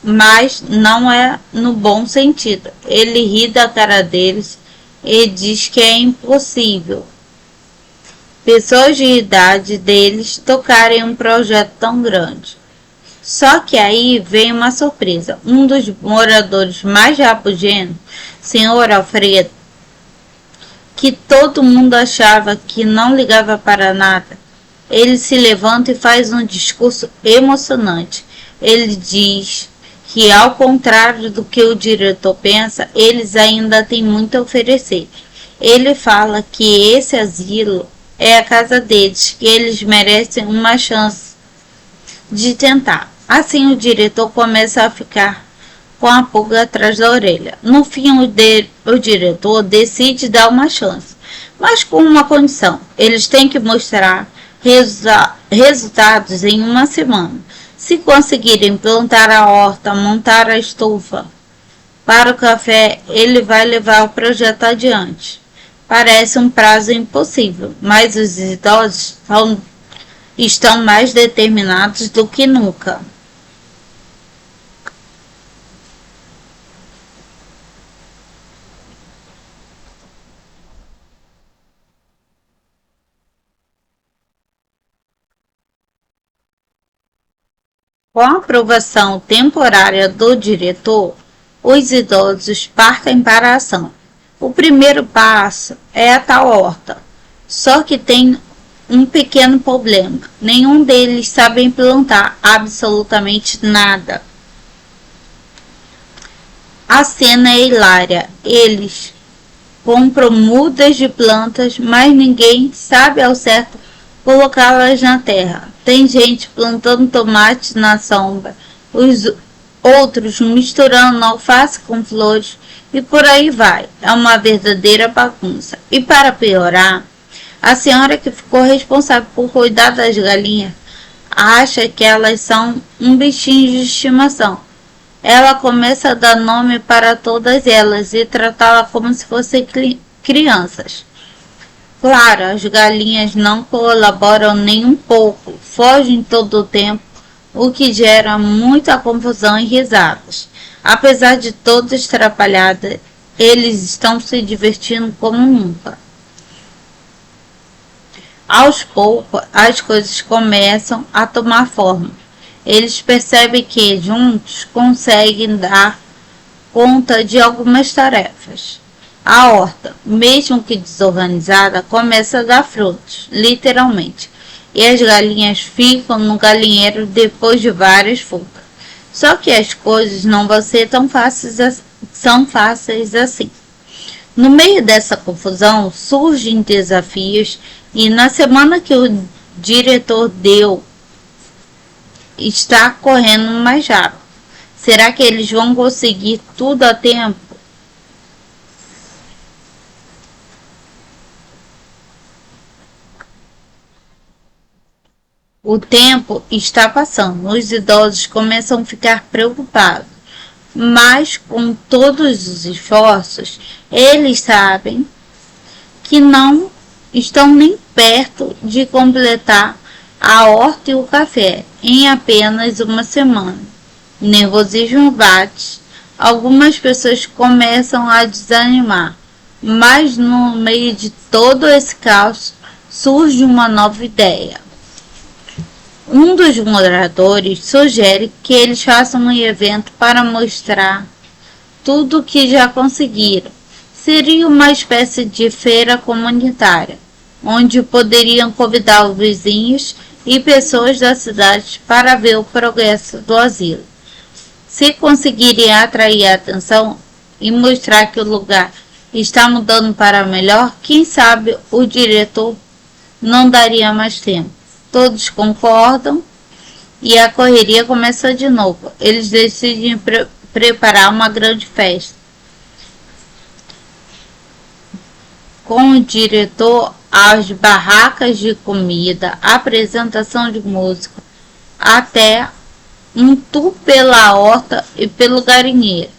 [SPEAKER 1] mas não é no bom sentido. Ele ri da cara deles e diz que é impossível pessoas de idade deles tocarem um projeto tão grande. Só que aí vem uma surpresa. Um dos moradores mais rabugentos, Sr. Alfredo, que todo mundo achava que não ligava para nada, ele se levanta e faz um discurso emocionante. Ele diz que, ao contrário do que o diretor pensa, eles ainda têm muito a oferecer. Ele fala que esse asilo é a casa deles, que eles merecem uma chance de tentar. Assim o diretor começa a ficar com a pulga atrás da orelha. No fim, o diretor decide dar uma chance, mas com uma condição: eles têm que mostrar resultados em uma semana. Se conseguirem plantar a horta, montar a estufa para o café, ele vai levar o projeto adiante. Parece um prazo impossível, mas os idosos estão mais determinados do que nunca. Com a aprovação temporária do diretor, os idosos partem para a ação. O primeiro passo é a tal horta, só que tem um pequeno problema: nenhum deles sabe plantar absolutamente nada. A cena é hilária. Eles compram mudas de plantas, mas ninguém sabe ao certo colocá-las na terra. Tem gente plantando tomate na sombra, os outros misturando alface com flores e por aí vai. É uma verdadeira bagunça. E para piorar, a senhora que ficou responsável por cuidar das galinhas acha que elas são um bichinho de estimação. Ela começa a dar nome para todas elas e tratá-las como se fossem crianças. Claro, as galinhas não colaboram nem um pouco, fogem todo o tempo, o que gera muita confusão e risadas. Apesar de todas atrapalhadas, eles estão se divertindo como nunca. Aos poucos, as coisas começam a tomar forma. Eles percebem que, juntos, conseguem dar conta de algumas tarefas. A horta, mesmo que desorganizada, começa a dar frutos, literalmente, e as galinhas ficam no galinheiro depois de várias fugas. Só que as coisas não vão ser tão fáceis assim. No meio dessa confusão, surgem desafios e na semana que o diretor deu, está correndo mais rápido. Será que eles vão conseguir tudo a tempo? O tempo está passando, os idosos começam a ficar preocupados, mas com todos os esforços, eles sabem que não estão nem perto de completar a horta e o café em apenas uma semana. O nervosismo bate, algumas pessoas começam a desanimar, mas no meio de todo esse caos surge uma nova ideia. Um dos moradores sugere que eles façam um evento para mostrar tudo o que já conseguiram. Seria uma espécie de feira comunitária, onde poderiam convidar os vizinhos e pessoas da cidade para ver o progresso do asilo. Se conseguirem atrair a atenção e mostrar que o lugar está mudando para melhor, quem sabe o diretor não daria mais tempo. Todos concordam e a correria começa de novo. Eles decidem preparar uma grande festa, com o diretor, as barracas de comida, apresentação de música, até um tour pela horta e pelo galinheiro,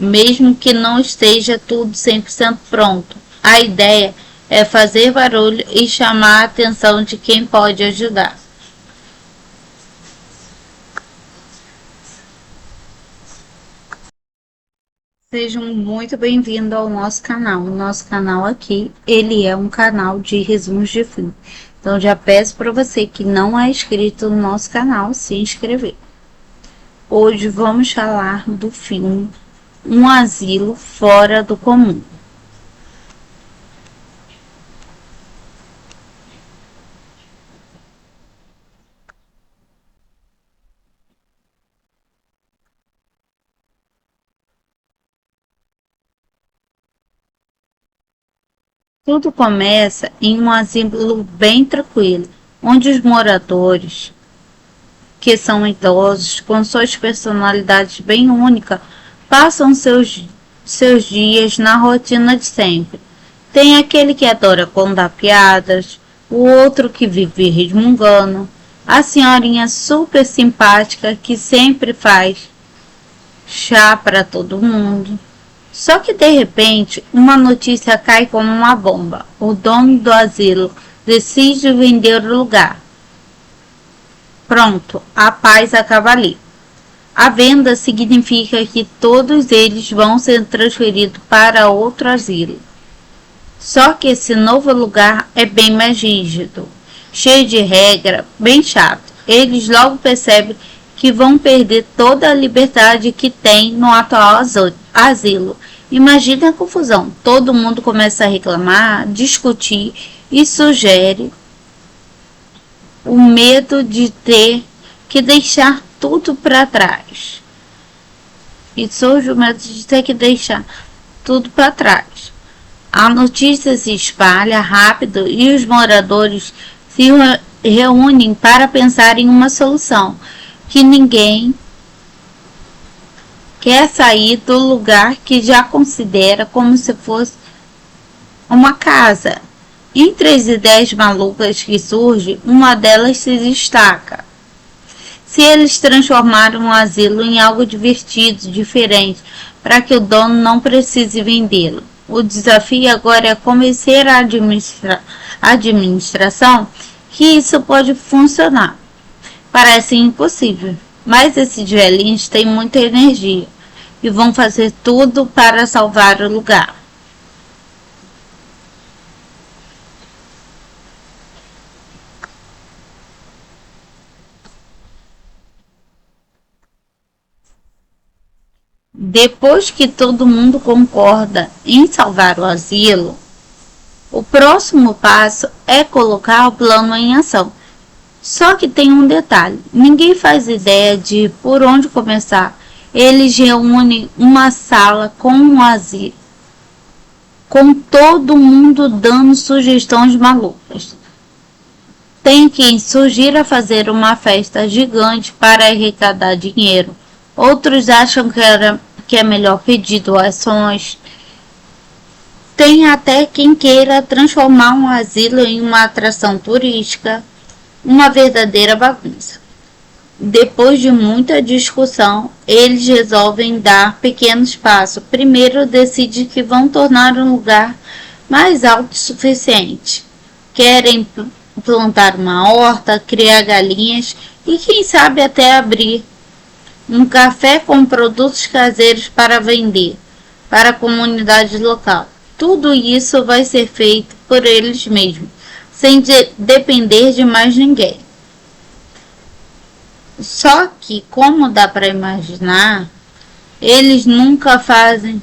[SPEAKER 1] mesmo que não esteja tudo 100% pronto. A ideia é fazer barulho e chamar a atenção de quem pode ajudar. Sejam muito bem-vindos ao nosso canal. O nosso canal aqui, ele é um canal de resumos de filme. Então já peço para você que não é inscrito no nosso canal, se inscrever. Hoje vamos falar do filme Um Asilo Fora do Comum. Tudo começa em um asilo bem tranquilo, onde os moradores, que são idosos, com suas personalidades bem únicas, passam seus dias na rotina de sempre. Tem aquele que adora contar piadas, o outro que vive resmungando, a senhorinha super simpática que sempre faz chá para todo mundo. Só que de repente, uma notícia cai como uma bomba. O dono do asilo decide vender o lugar. Pronto, a paz acaba ali. A venda significa que todos eles vão ser transferidos para outro asilo. Só que esse novo lugar é bem mais rígido, cheio de regra, bem chato. Eles logo percebem que vão perder toda a liberdade que tem no atual asilo. Imagine a confusão. Todo mundo começa a reclamar, discutir e sugere o medo de ter que deixar tudo para trás. E surge o medo de ter que deixar tudo para trás. A notícia se espalha rápido e os moradores se reúnem para pensar em uma solução, que ninguém quer sair do lugar que já considera como se fosse uma casa. Entre as ideias malucas que surgem, uma delas se destaca. Se eles transformarem um asilo em algo divertido, diferente, para que o dono não precise vendê-lo. O desafio agora é convencer a administração que isso pode funcionar. Parece impossível, mas esses velhinhos têm muita energia e vão fazer tudo para salvar o lugar. Depois que todo mundo concorda em salvar o asilo, o próximo passo é colocar o plano em ação. Só que tem um detalhe: ninguém faz ideia de por onde começar. Eles reúnem uma sala com um asilo, com todo mundo dando sugestões malucas. Tem quem sugira fazer uma festa gigante para arrecadar dinheiro. Outros acham que é melhor pedir doações. Tem até quem queira transformar um asilo em uma atração turística, uma verdadeira bagunça. Depois de muita discussão, eles resolvem dar pequenos passos. Primeiro decidem que vão tornar um lugar mais autossuficiente. Querem plantar uma horta, criar galinhas e quem sabe até abrir um café com produtos caseiros para vender para a comunidade local. Tudo isso vai ser feito por eles mesmos, sem depender de mais ninguém. Só que, como dá para imaginar, eles nunca fazem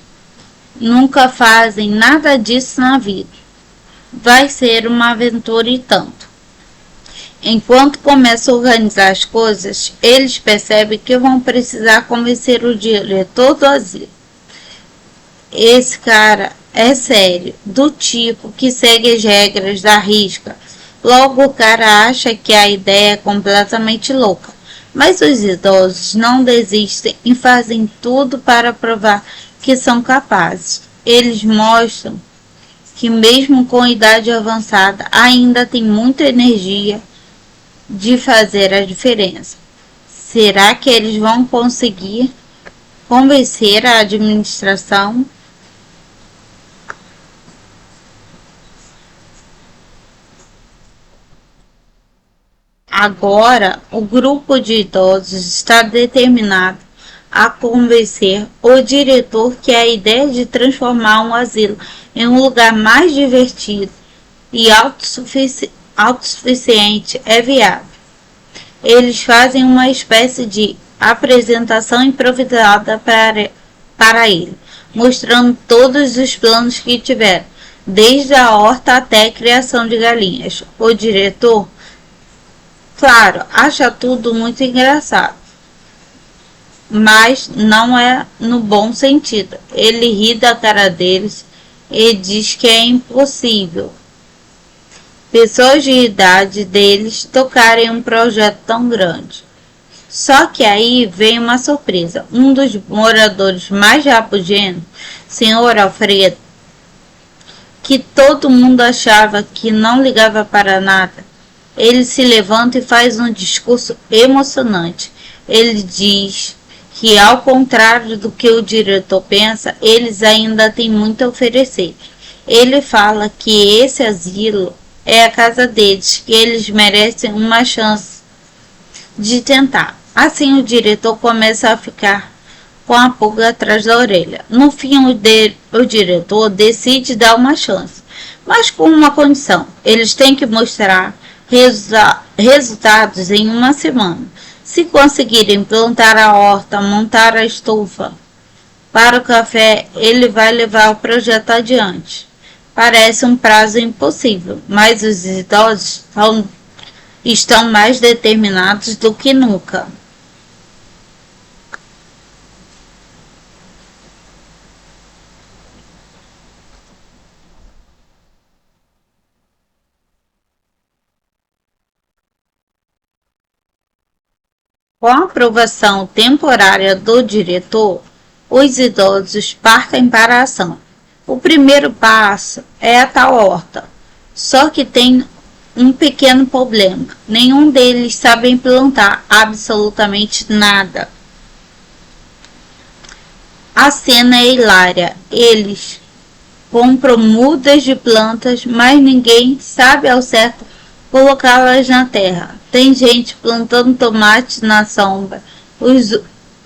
[SPEAKER 1] nada disso na vida. Vai ser uma aventura e tanto. Enquanto começam a organizar as coisas, eles percebem que vão precisar convencer o diretor do asilo. Esse cara é sério, do tipo que segue as regras da risca. Logo o cara acha que a ideia é completamente louca. Mas os idosos não desistem e fazem tudo para provar que são capazes. Eles mostram que mesmo com idade avançada ainda tem muita energia de fazer a diferença. Será que eles vão conseguir convencer a administração? Agora, o grupo de idosos está determinado a convencer o diretor que a ideia de transformar um asilo em um lugar mais divertido e autossuficiente é viável. Eles fazem uma espécie de apresentação improvisada para ele, mostrando todos os planos que tiveram, desde a horta até a criação de galinhas. O diretor, claro, acha tudo muito engraçado, mas não é no bom sentido. Ele ri da cara deles e diz que é impossível pessoas de idade deles tocarem um projeto tão grande. Só que aí vem uma surpresa. Um dos moradores mais rabugentos, Sr. Alfredo, que todo mundo achava que não ligava para nada, ele se levanta e faz um discurso emocionante. Ele diz que, ao contrário do que o diretor pensa, eles ainda têm muito a oferecer. Ele fala que esse asilo é a casa deles, que eles merecem uma chance de tentar. Assim o diretor começa a ficar com a pulga atrás da orelha. No fim, o diretor decide dar uma chance, mas com uma condição: eles têm que mostrar resultados em uma semana. Se conseguirem plantar a horta, montar a estufa para o café, ele vai levar o projeto adiante. Parece um prazo impossível, mas os idosos estão mais determinados do que nunca. Com a aprovação temporária do diretor, os idosos partem para a ação. O primeiro passo é a tal horta, só que tem um pequeno problema: nenhum deles sabe plantar absolutamente nada. A cena é hilária. Eles Compram mudas de plantas, mas ninguém sabe ao certo colocá-las na terra. Tem gente plantando tomate na sombra, os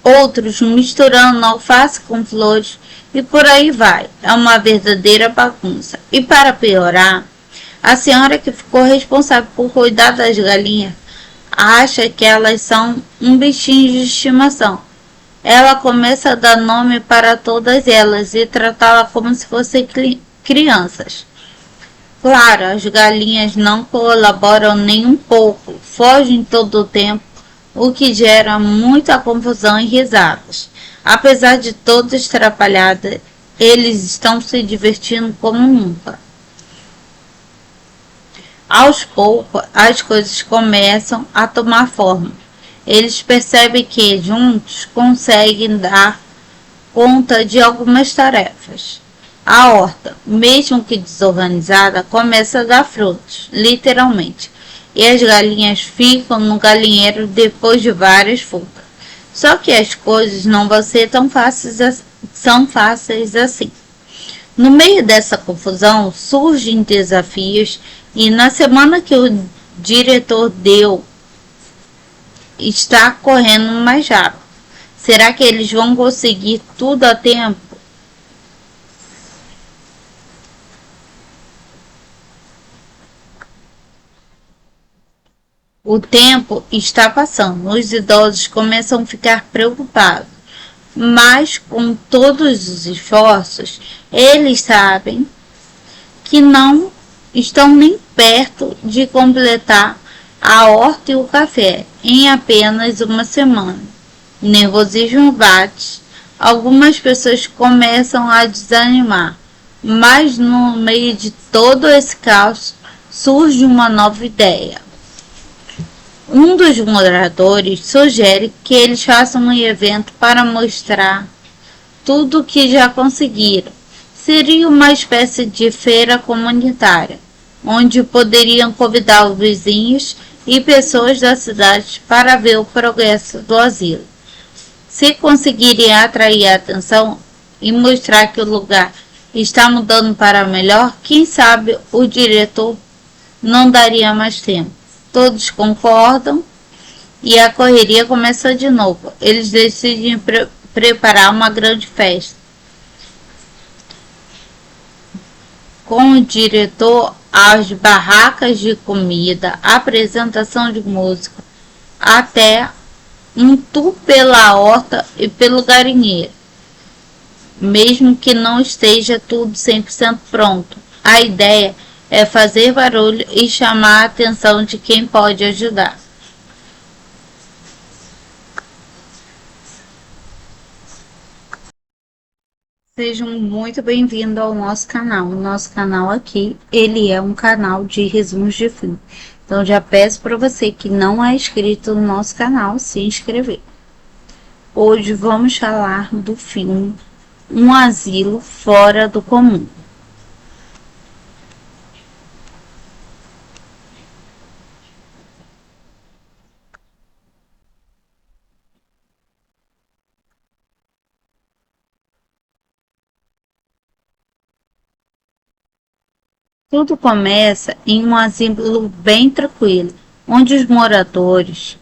[SPEAKER 1] outros misturando alface com flores e por aí vai. É uma verdadeira bagunça. E para piorar, a senhora que ficou responsável por cuidar das galinhas acha que elas são um bichinho de estimação. Ela começa a dar nome para todas elas e tratá-las como se fossem crianças. Claro, as galinhas não colaboram nem um pouco, fogem todo o tempo, o que gera muita confusão e risadas. Apesar de todas atrapalhadas, eles estão se divertindo como nunca. Aos poucos, as coisas começam a tomar forma. Eles percebem que, juntos, conseguem dar conta de algumas tarefas. A horta, mesmo que desorganizada, começa a dar frutos, literalmente, e as galinhas ficam no galinheiro depois de várias fugas. Só que as coisas não vão ser tão fáceis assim. No meio dessa confusão, surgem desafios e na semana que o diretor deu, está correndo mais rápido. Será que eles vão conseguir tudo a tempo? O tempo está passando. Os idosos começam a ficar preocupados. Mas com todos os esforços, eles sabem que não estão nem perto de completar a horta e o café em apenas uma semana. O nervosismo bate, algumas pessoas começam a desanimar, mas no meio de todo esse caos surge uma nova ideia. Um dos moradores sugere que eles façam um evento para mostrar tudo o que já conseguiram. Seria uma espécie de feira comunitária, onde poderiam convidar os vizinhos e pessoas da cidade para ver o progresso do asilo. Se conseguirem atrair a atenção e mostrar que o lugar está mudando para melhor, quem sabe o diretor não daria mais tempo. Todos concordam e a correria começa de novo. Eles decidem preparar uma grande festa, com o diretor, as barracas de comida, apresentação de música, até um tour pela horta e pelo galinheiro. Mesmo que não esteja tudo 100% pronto, a ideia é fazer barulho e chamar a atenção de quem pode ajudar. Sejam muito bem-vindos ao nosso canal. O nosso canal aqui, ele é um canal de resumos de filme. Então já peço para você que não é inscrito no nosso canal, se inscrever. Hoje vamos falar do filme Um Asilo Fora do Comum. Tudo começa em um asilo bem tranquilo, onde os moradores,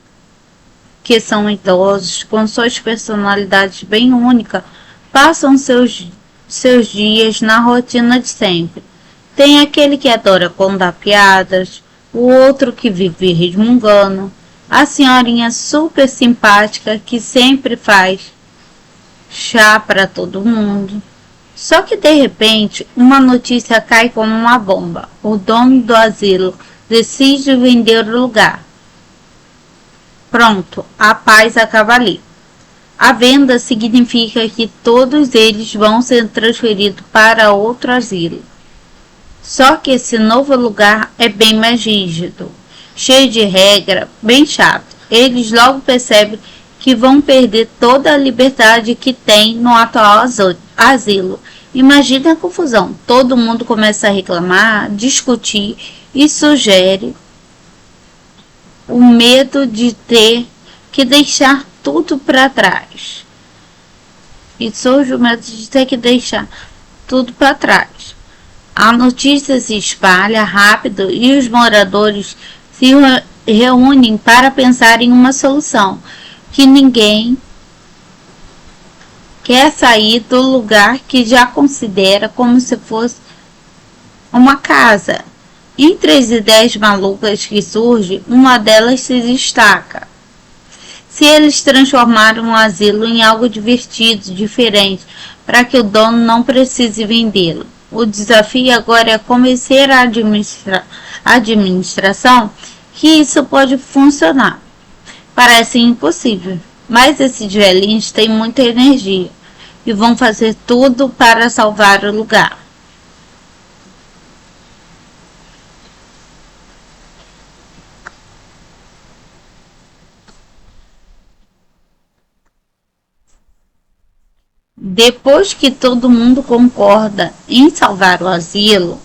[SPEAKER 1] que são idosos, com suas personalidades bem únicas, passam seus dias na rotina de sempre. Tem aquele que adora contar piadas, o outro que vive resmungando, a senhorinha super simpática que sempre faz chá para todo mundo. Só que de repente uma notícia cai como uma bomba. O dono do asilo decide vender o lugar. Pronto, a paz acaba ali. A venda significa que todos eles vão ser transferidos para outro asilo. Só que esse novo lugar é bem mais rígido, cheio de regra, bem chato. Eles logo percebem que vão perder toda a liberdade que tem no atual asilo. Imagina a confusão. Todo mundo começa a reclamar, discutir e sugere o medo de ter que deixar tudo para trás. E surge o medo de ter que deixar tudo para trás. A notícia se espalha rápido e os moradores se reúnem para pensar em uma solução, que ninguém quer sair do lugar que já considera como se fosse uma casa. Entre as ideias malucas que surgem, uma delas se destaca. Se eles transformarem um asilo em algo divertido, diferente, para que o dono não precise vendê-lo. O desafio agora é convencer a administração que isso pode funcionar. Parece impossível, mas esses velhinhos têm muita energia e vão fazer tudo para salvar o lugar. Depois que todo mundo concorda em salvar o asilo,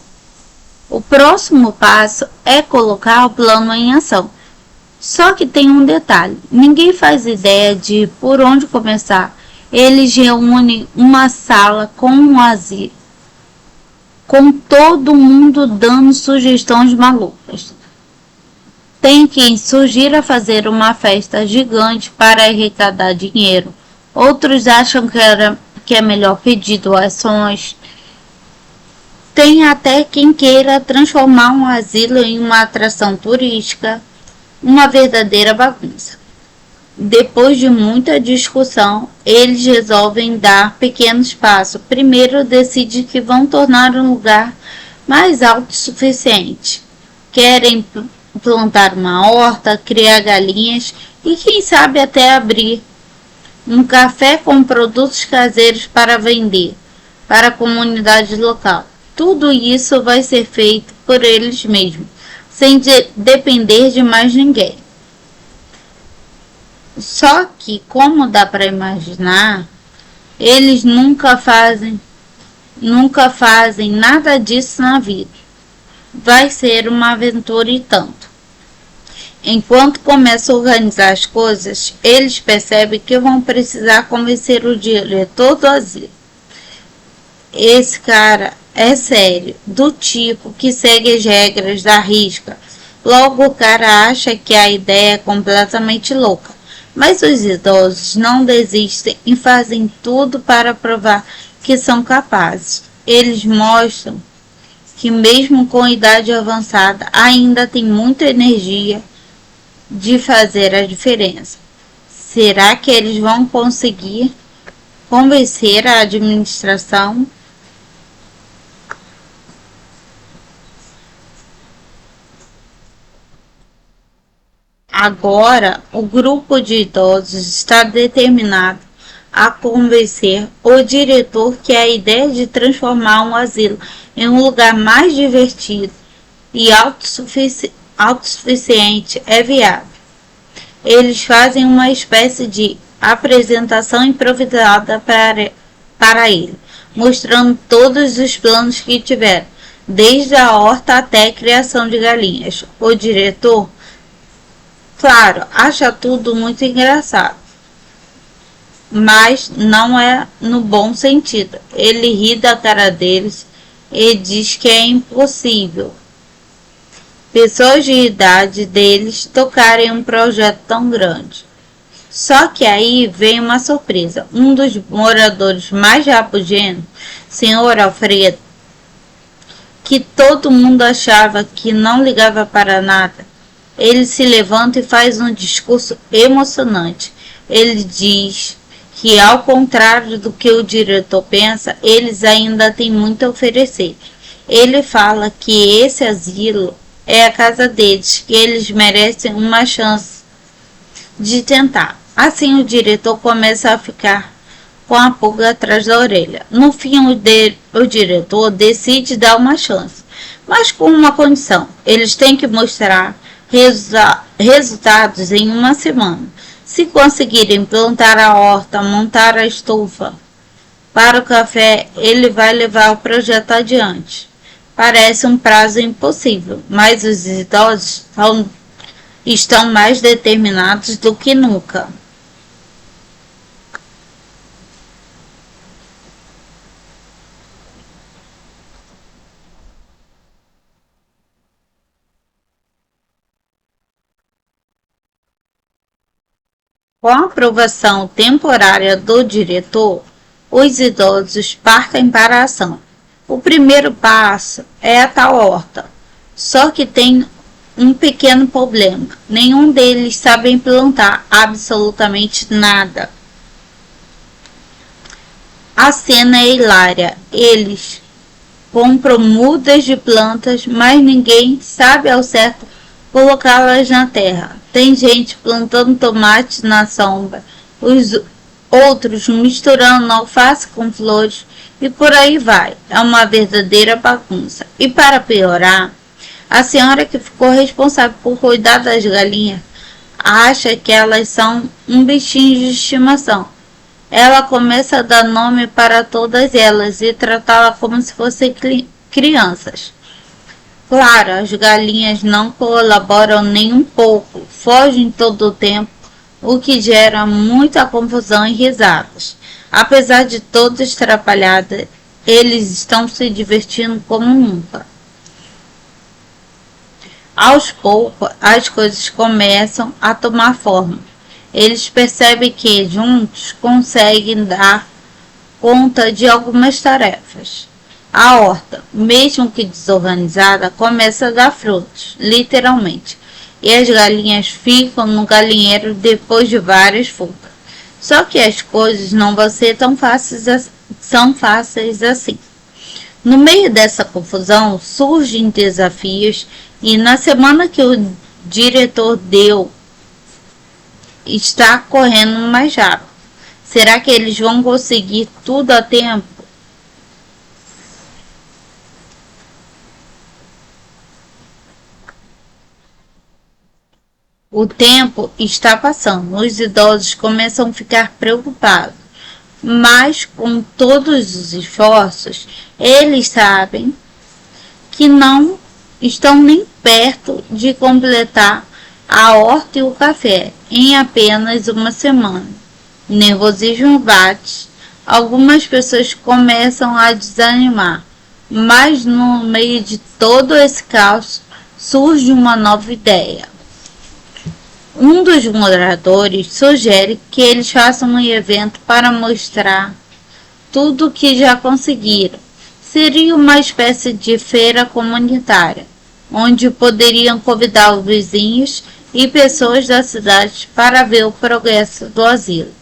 [SPEAKER 1] o próximo passo é colocar o plano em ação. Só que tem um detalhe: ninguém faz ideia de por onde começar. Eles reúnem uma sala com um asilo, com todo mundo dando sugestões malucas. Tem quem sugira fazer uma festa gigante para arrecadar dinheiro. Outros acham que é melhor pedir doações. Tem até quem queira transformar um asilo em uma atração turística, uma verdadeira bagunça. Depois de muita discussão, eles resolvem dar pequenos passos. Primeiro, decidem que vão tornar um lugar mais autossuficiente. Querem plantar uma horta, criar galinhas e quem sabe até abrir um café com produtos caseiros para vender para a comunidade local. Tudo isso vai ser feito por eles mesmos, sem depender de mais ninguém. Só que, como dá para imaginar, eles nunca fazem nada disso na vida. Vai ser uma aventura e tanto. Enquanto começam a organizar as coisas, eles percebem que vão precisar convencer o diretor do asilo. Esse cara é sério, do tipo que segue as regras da risca. Logo o cara acha que a ideia é completamente louca. Mas os idosos não desistem e fazem tudo para provar que são capazes. Eles mostram que mesmo com idade avançada ainda tem muita energia de fazer a diferença. Será que eles vão conseguir convencer a administração? Agora, o grupo de idosos está determinado a convencer o diretor que a ideia de transformar um asilo em um lugar mais divertido e autossuficiente é viável. Eles fazem uma espécie de apresentação improvisada para ele, mostrando todos os planos que tiveram, desde a horta até a criação de galinhas. O diretor, claro, acha tudo muito engraçado, mas não é no bom sentido. Ele ri da cara deles e diz que é impossível pessoas de idade deles tocarem um projeto tão grande. Só que aí vem uma surpresa. Um dos moradores mais rabugentos, Sr. Alfredo, que todo mundo achava que não ligava para nada, ele se levanta e faz um discurso emocionante. Ele diz que, ao contrário do que o diretor pensa, eles ainda têm muito a oferecer. Ele fala que esse asilo é a casa deles, que eles merecem uma chance de tentar. Assim o diretor começa a ficar com a pulga atrás da orelha. No fim, o diretor decide dar uma chance, mas com uma condição: eles têm que mostrar resultados em uma semana. Se conseguirem plantar a horta, montar a estufa para o café, ele vai levar o projeto adiante. Parece um prazo impossível, mas os idosos estão mais determinados do que nunca. Com a aprovação temporária do diretor, os idosos partem para a ação. O primeiro passo é a tal horta, só que tem um pequeno problema. Nenhum deles sabe plantar absolutamente nada. A cena é hilária. Eles compram mudas de plantas, mas ninguém sabe ao certo colocá-las na terra. Tem gente plantando tomate na sombra, os outros misturando alface com flores e por aí vai. É uma verdadeira bagunça. E para piorar, a senhora que ficou responsável por cuidar das galinhas acha que elas são um bichinho de estimação. Ela começa a dar nome para todas elas e tratá-las como se fossem crianças. Claro, as galinhas não colaboram nem um pouco, fogem todo o tempo, o que gera muita confusão e risadas. Apesar de todos atrapalhados, eles estão se divertindo como nunca. Aos poucos, as coisas começam a tomar forma. Eles percebem que, juntos, conseguem dar conta de algumas tarefas. A horta, mesmo que desorganizada, começa a dar frutos, literalmente, e as galinhas ficam no galinheiro depois de várias fugas. Só que as coisas não vão ser tão fáceis assim. No meio dessa confusão, surgem desafios e na semana que o diretor deu, está correndo mais rápido. Será que eles vão conseguir tudo a tempo? O tempo está passando. Os idosos começam a ficar preocupados. Mas com todos os esforços, eles sabem que não estão nem perto de completar a horta e o café em apenas uma semana. O nervosismo bate, algumas pessoas começam a desanimar, mas no meio de todo esse caos surge uma nova ideia. Um dos moradores sugere que eles façam um evento para mostrar tudo o que já conseguiram. Seria uma espécie de feira comunitária, onde poderiam convidar os vizinhos e pessoas da cidade para ver o progresso do asilo.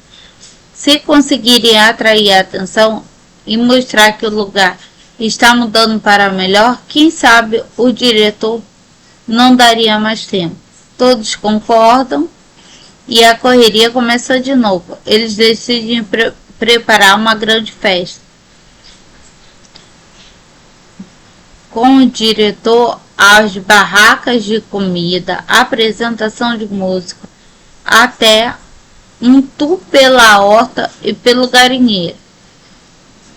[SPEAKER 1] Se conseguirem atrair a atenção e mostrar que o lugar está mudando para melhor, quem sabe o diretor não daria mais tempo. Todos concordam e a correria começa de novo. Eles decidem preparar uma grande festa. Com o diretor, as barracas de comida, apresentação de música, até um tour pela horta e pelo galinheiro.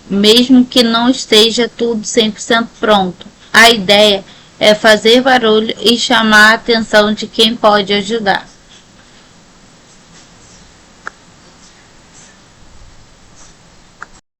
[SPEAKER 1] Mesmo que não esteja tudo 100% pronto, a ideia é fazer barulho e chamar a atenção de quem pode ajudar.